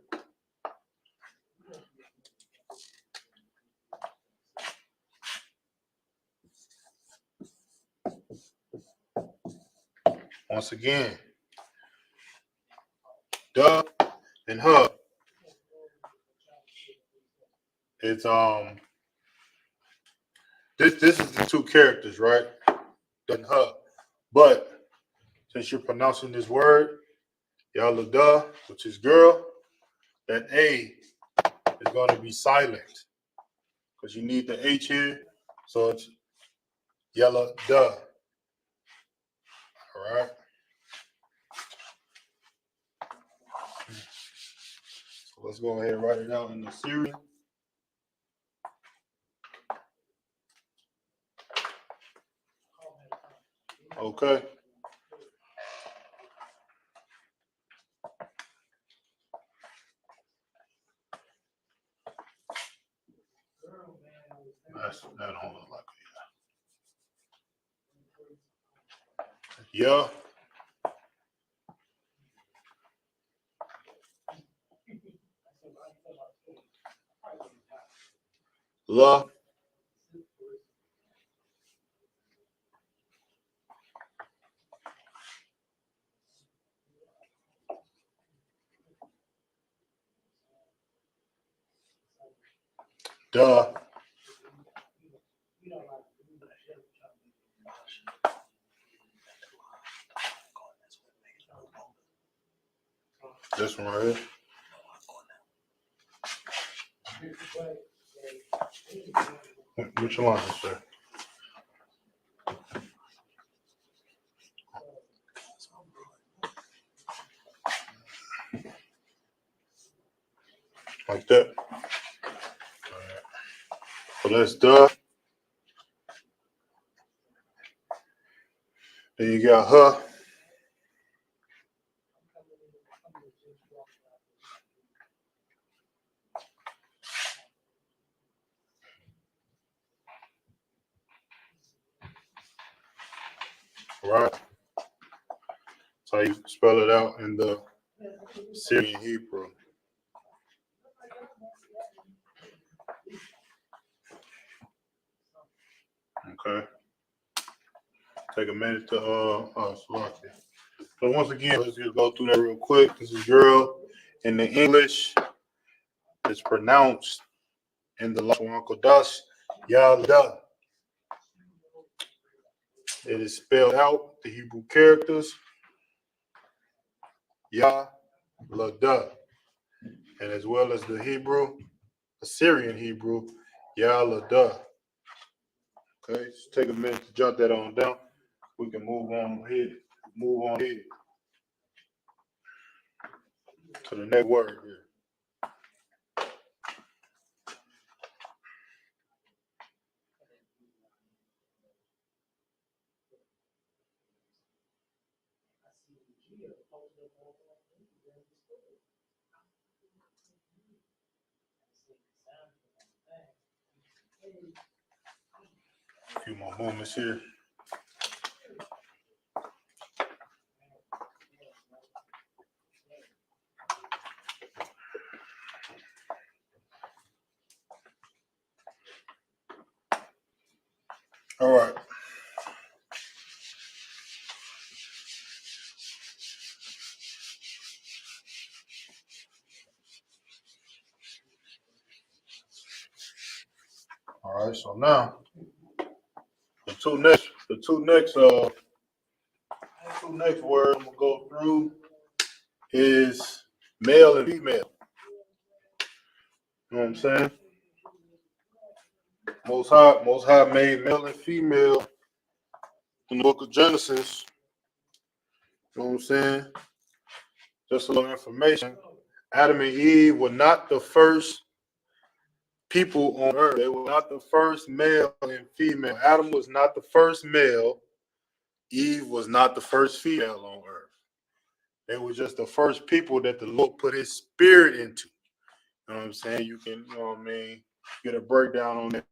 Once again, da and ha. It's this is the two characters, right? Da and ha. But since you're pronouncing this word, yalla da, which is girl, that A is going to be silent because you need the H here. So it's yalla da. All right. So let's go ahead and write it out in the series. Okay. That don't look like it. Yeah. La. Da. This one right here. Which line is that? Like that. So that's da. Then you got her. Right. That's how you spell it out in the Syrian Hebrew. Okay. Take a minute to select it. So once again, let's just go through that real quick. This is girl in the English. It's pronounced in the Lashon Kodash, Yalda. It is spelled out, the Hebrew characters, Ya, Lada. And as well as the Hebrew, Assyrian Hebrew, Ya, Lada. Okay, just take a minute to jot that on down. We can move on ahead to the next word here. A few more moments here. All right. All right. So now the two next words I'm gonna go through is male and female. You know what I'm saying? Most High made male and female in the book of Genesis. You know what I'm saying? Just a little information. Adam and Eve were not the first people on earth. They were not the first male and female. Adam was not the first male. Eve was not the first female on earth. They were just the first people that the Lord put his spirit into. You know what I'm saying? You can, you know what I mean, get a breakdown on that.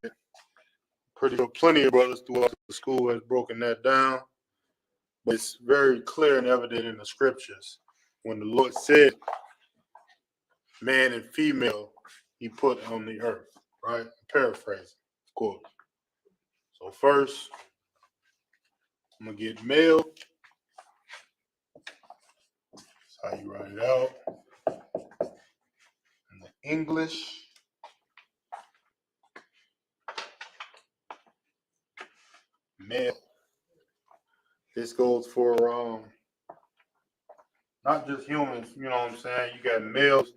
Plenty of brothers throughout the school has broken that down. But it's very clear and evident in the scriptures. When the Lord said man and female, he put on the earth, right? Paraphrasing, of course. So first, I'm going to get male. That's how you write it out. In the English. Male. This goes for not just humans, you know what I'm saying? You got males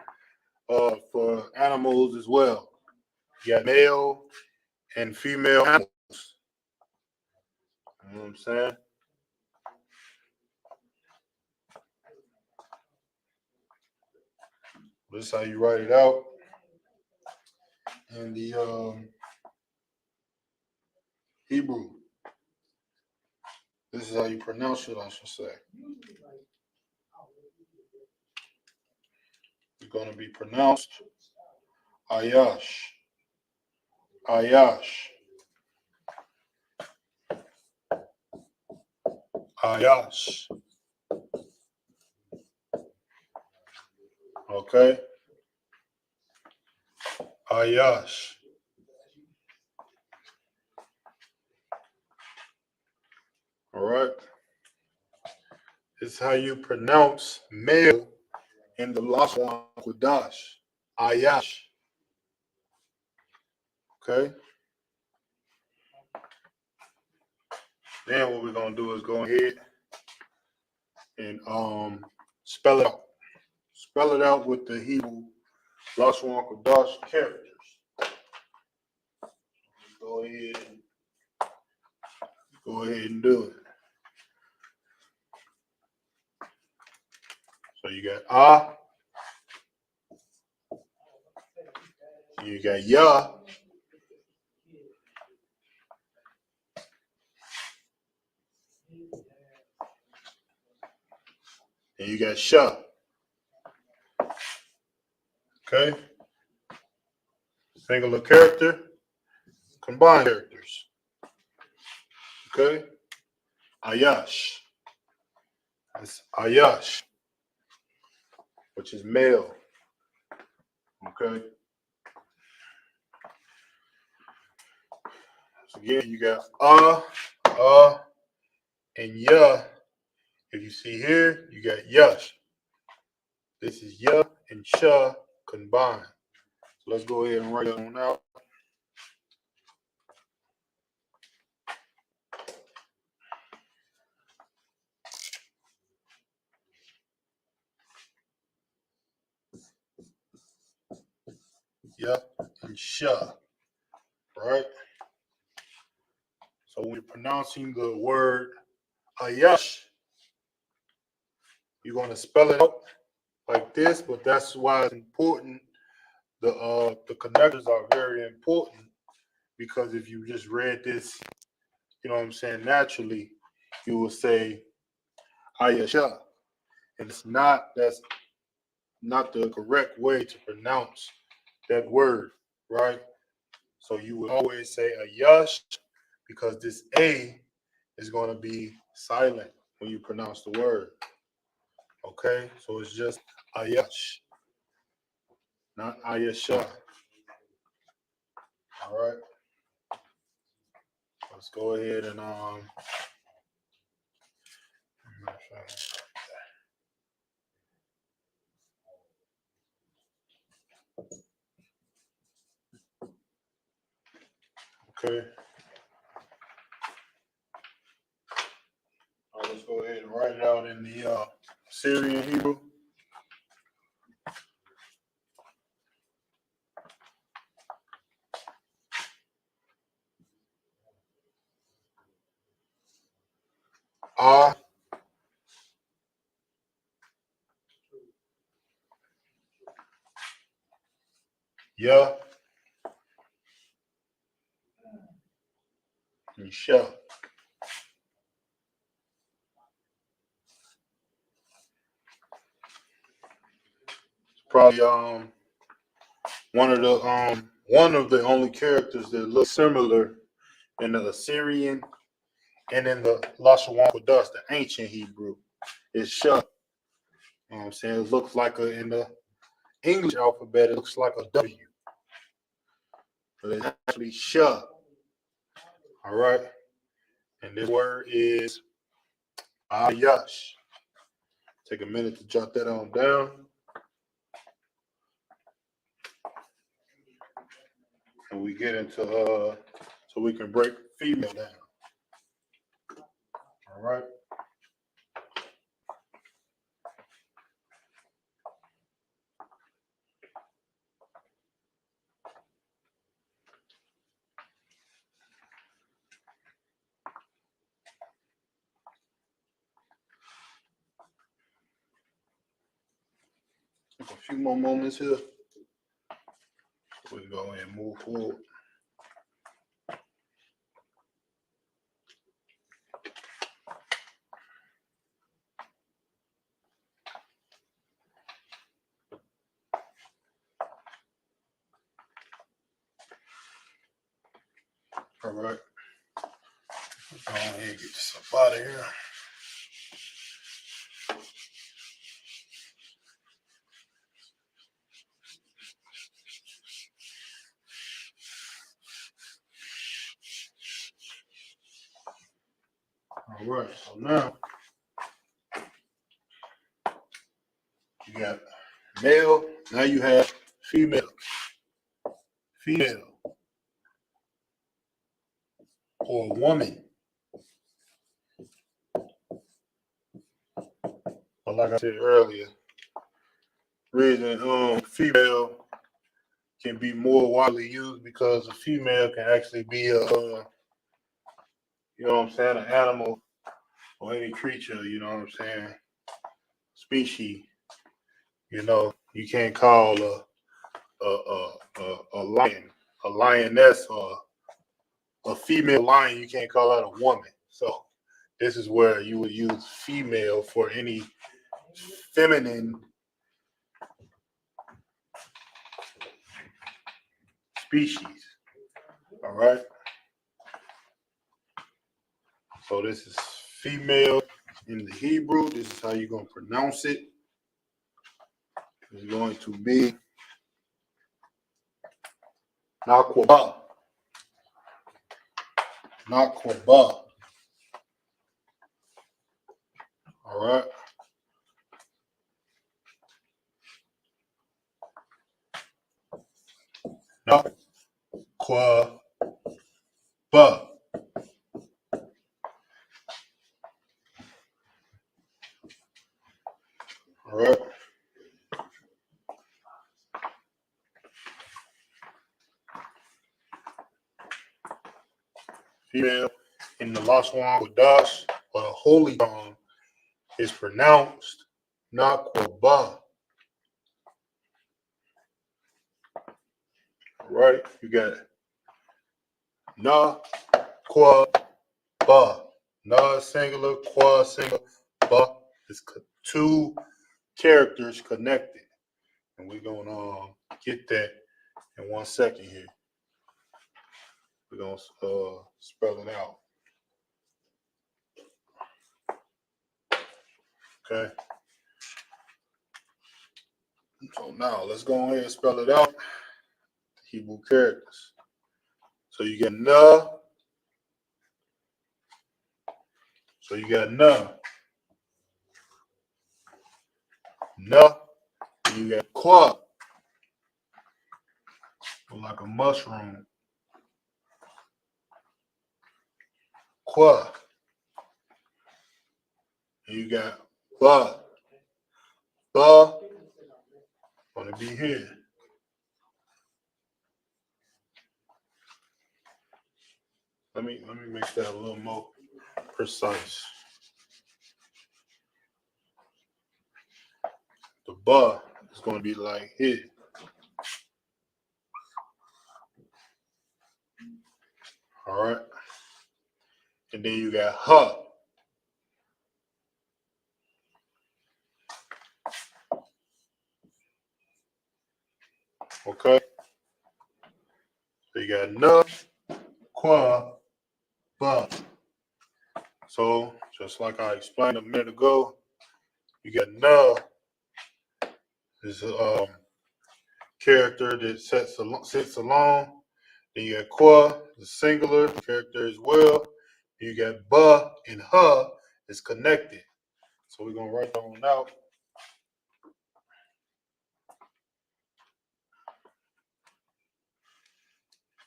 for animals as well. You got male and female animals. You know what I'm saying? This is how you write it out. In the Hebrew. This is how you pronounce it, I should say. It's going to be pronounced Ayash. Ayash. Ayash. Okay? Ayash. All right? This is how you pronounce male in the Lashon Kodash. Ayash. Okay? Then what we're going to do is go ahead and spell it out. Spell it out with the Hebrew Lashon Kodash characters. Go ahead and do it. So you got you got Yah, and you got Shah. Okay? Singular character, combined characters. Okay? Ayash. That's Ayash, which is male. Okay? So again, you got and Yah. If you see here, you got Yash. This is Yah and Shah combined. So let's go ahead and write that one out. Yah and Shah. Right? So when you're pronouncing the word Ayash, you're going to spell it out like this, but that's why it's important. The connectors are very important, because if you just read this, you know what I'm saying, naturally, you will say Ayasha. And that's not the correct way to pronounce that word, right? So you would always say Ayash, because this A is going to be silent when you pronounce the word. Okay? So it's just Ayash, not Ayasha. All right? let's go ahead and okay. Let's go ahead and write it out in the Syrian Hebrew. Ah, yeah, and Shah. Probably one of the only characters that look similar in the Assyrian and in the Lashawan Kodesh, the ancient Hebrew, is Shah. You know what I'm saying? It looks like in the English alphabet, it looks like a W. But it's actually Shah. All right. And this word is Ayash. Take a minute to jot that on down. And we get into so we can break female down. All right. Take a few more moments here. We can go ahead and move forward. All right. Go ahead and get this up out of here. All right. So now you got male. Now you have female. Female or woman. But like I said earlier, reason female can be more widely used because a female can actually be a you know what I'm saying, an animal or any creature, you know what I'm saying, species. You know, you can't call a lion a lioness or a female lion. You can't call that a woman. So this is where you would use female for any feminine species. All right. So this is female in the Hebrew. This is how you're going to pronounce it. It's going to be Nakwaba. Nakwaba. All right. Nakwaba. All right. Female in the Laswan Kodash or the Holy Tongue is pronounced Nakwaba. All right. You got Na Kwa Ba. Na singular, Kwa singular, Ba is two characters connected. And we're going to get that in 1 second here. We're going to spell it out. Okay. So now let's go ahead and spell it out. Hebrew characters. So you get Na, So you got na. Na. You got qua. Like a mushroom. Qua. You got ba. Ba. Gonna be here. Let me make that a little more precise. The ba is gonna be like here. All right. And then you got ha. Okay. So you got na, qua, ba. So just like I explained a minute ago, you got na is a character that sits alone. Then you got qua, the singular character as well. Then you got ba and ha is connected. So we're gonna write that on out.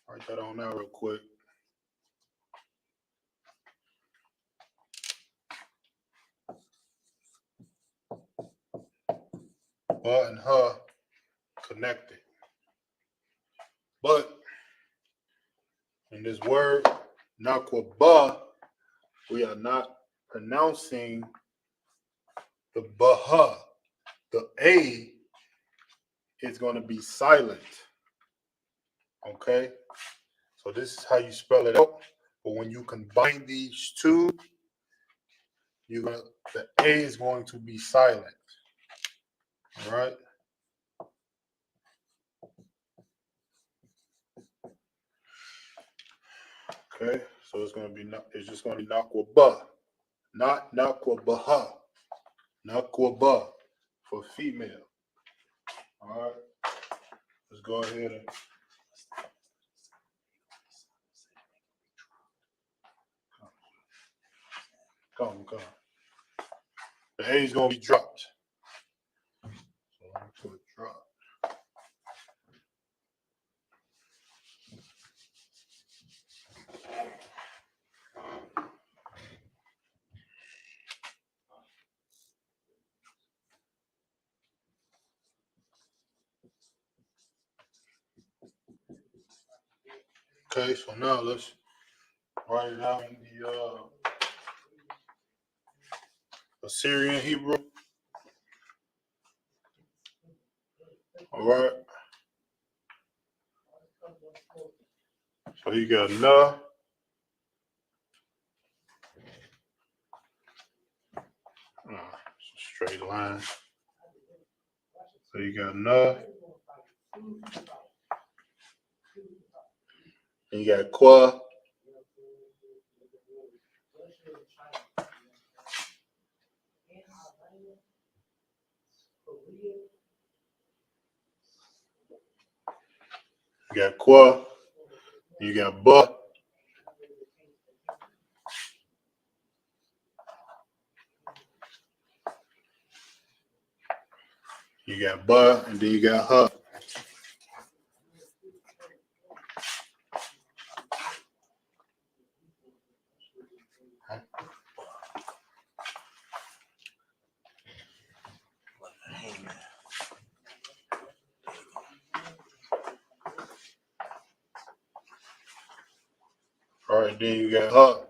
Write that on out real quick. Ba and ha connected. But in this word, nakwaba, we are not pronouncing the baha. The A is going to be silent. Okay? So this is how you spell it out. But when you combine these two, the A is going to be silent. All right? Okay, so it's just gonna be nakwaba, not nakwabaha, nakwaba for female. All right, let's go ahead and come. The A is gonna be dropped. So I'm gonna put drop. Okay, so now let's write it out in the Assyrian Hebrew. All right. So you got na. It's a straight line. So you got na. And you got qua. You got qua. You got ba. You got ba, and then you got ha. All right, then you got ha.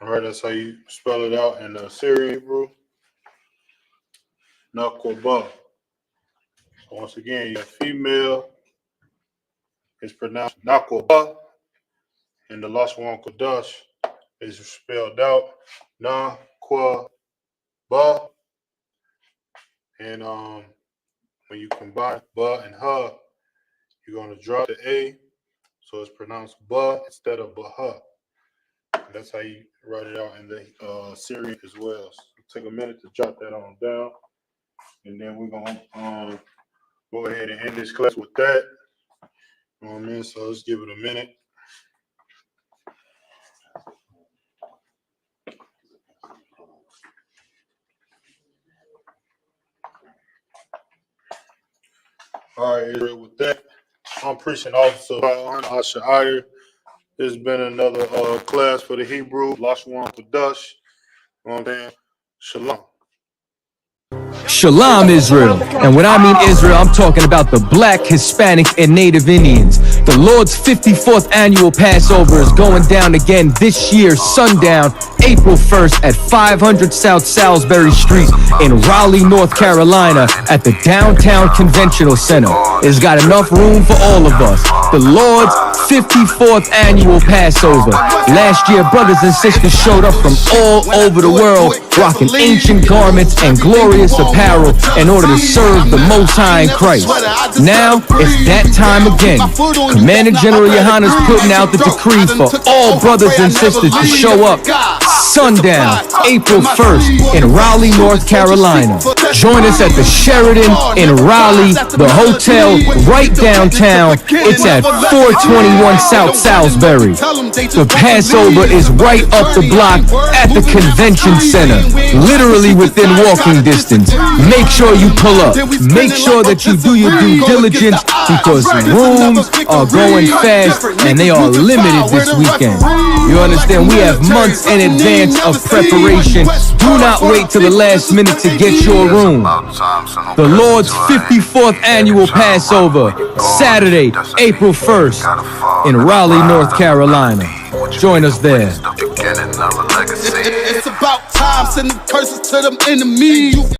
All right, that's how you spell it out in the Assyrian Hebrew. Nakwaba. So once again, you got female. It's pronounced Nakwaba. And the Lashwan Kodash is spelled out Nakwaba. And when you combine ba and ha, you're going to drop the A. So it's pronounced ba instead of baha. That's how you write it out in the Syrian as well. So take a minute to jot that on down. and then we're gonna go ahead and end this class with that. You know what I mean? So let's give it a minute. All right, Israel, with that, I'm preaching Officer Asher Iyer. This has been another class for the Hebrew, Lashwan Kodash. You know what I'm saying? Shalom. Shalom, Israel. And when I mean Israel, I'm talking about the Black, Hispanic, and Native Indians. The Lord's 54th annual Passover is going down again this year, sundown, April 1st at 500 South Salisbury Street in Raleigh, North Carolina at the Downtown Conventional Center. It's got enough room for all of us. The Lord's 54th annual Passover. Last year, brothers and sisters showed up from all over the world, rocking ancient garments and glorious apparel in order to serve the Most High in Christ. Now, it's that time again. Commander General Yohana's putting out the decree for all brothers and sisters to show up sundown, April 1st in Raleigh, North Carolina. Join us at the Sheridan in Raleigh, the hotel right downtown. It's at 421 South Salisbury. The Passover is right up the block at the convention center, literally within walking distance. Make sure you pull up. Make sure that you do your due diligence because rooms are going fast and they are limited this weekend. You understand? We have months in advance of preparation. Do not wait till the last minute to get your room. The Lord's 54th annual Passover, Saturday, April 1st in Raleigh, North Carolina. Join us there. It's about time, sending curses to them enemies.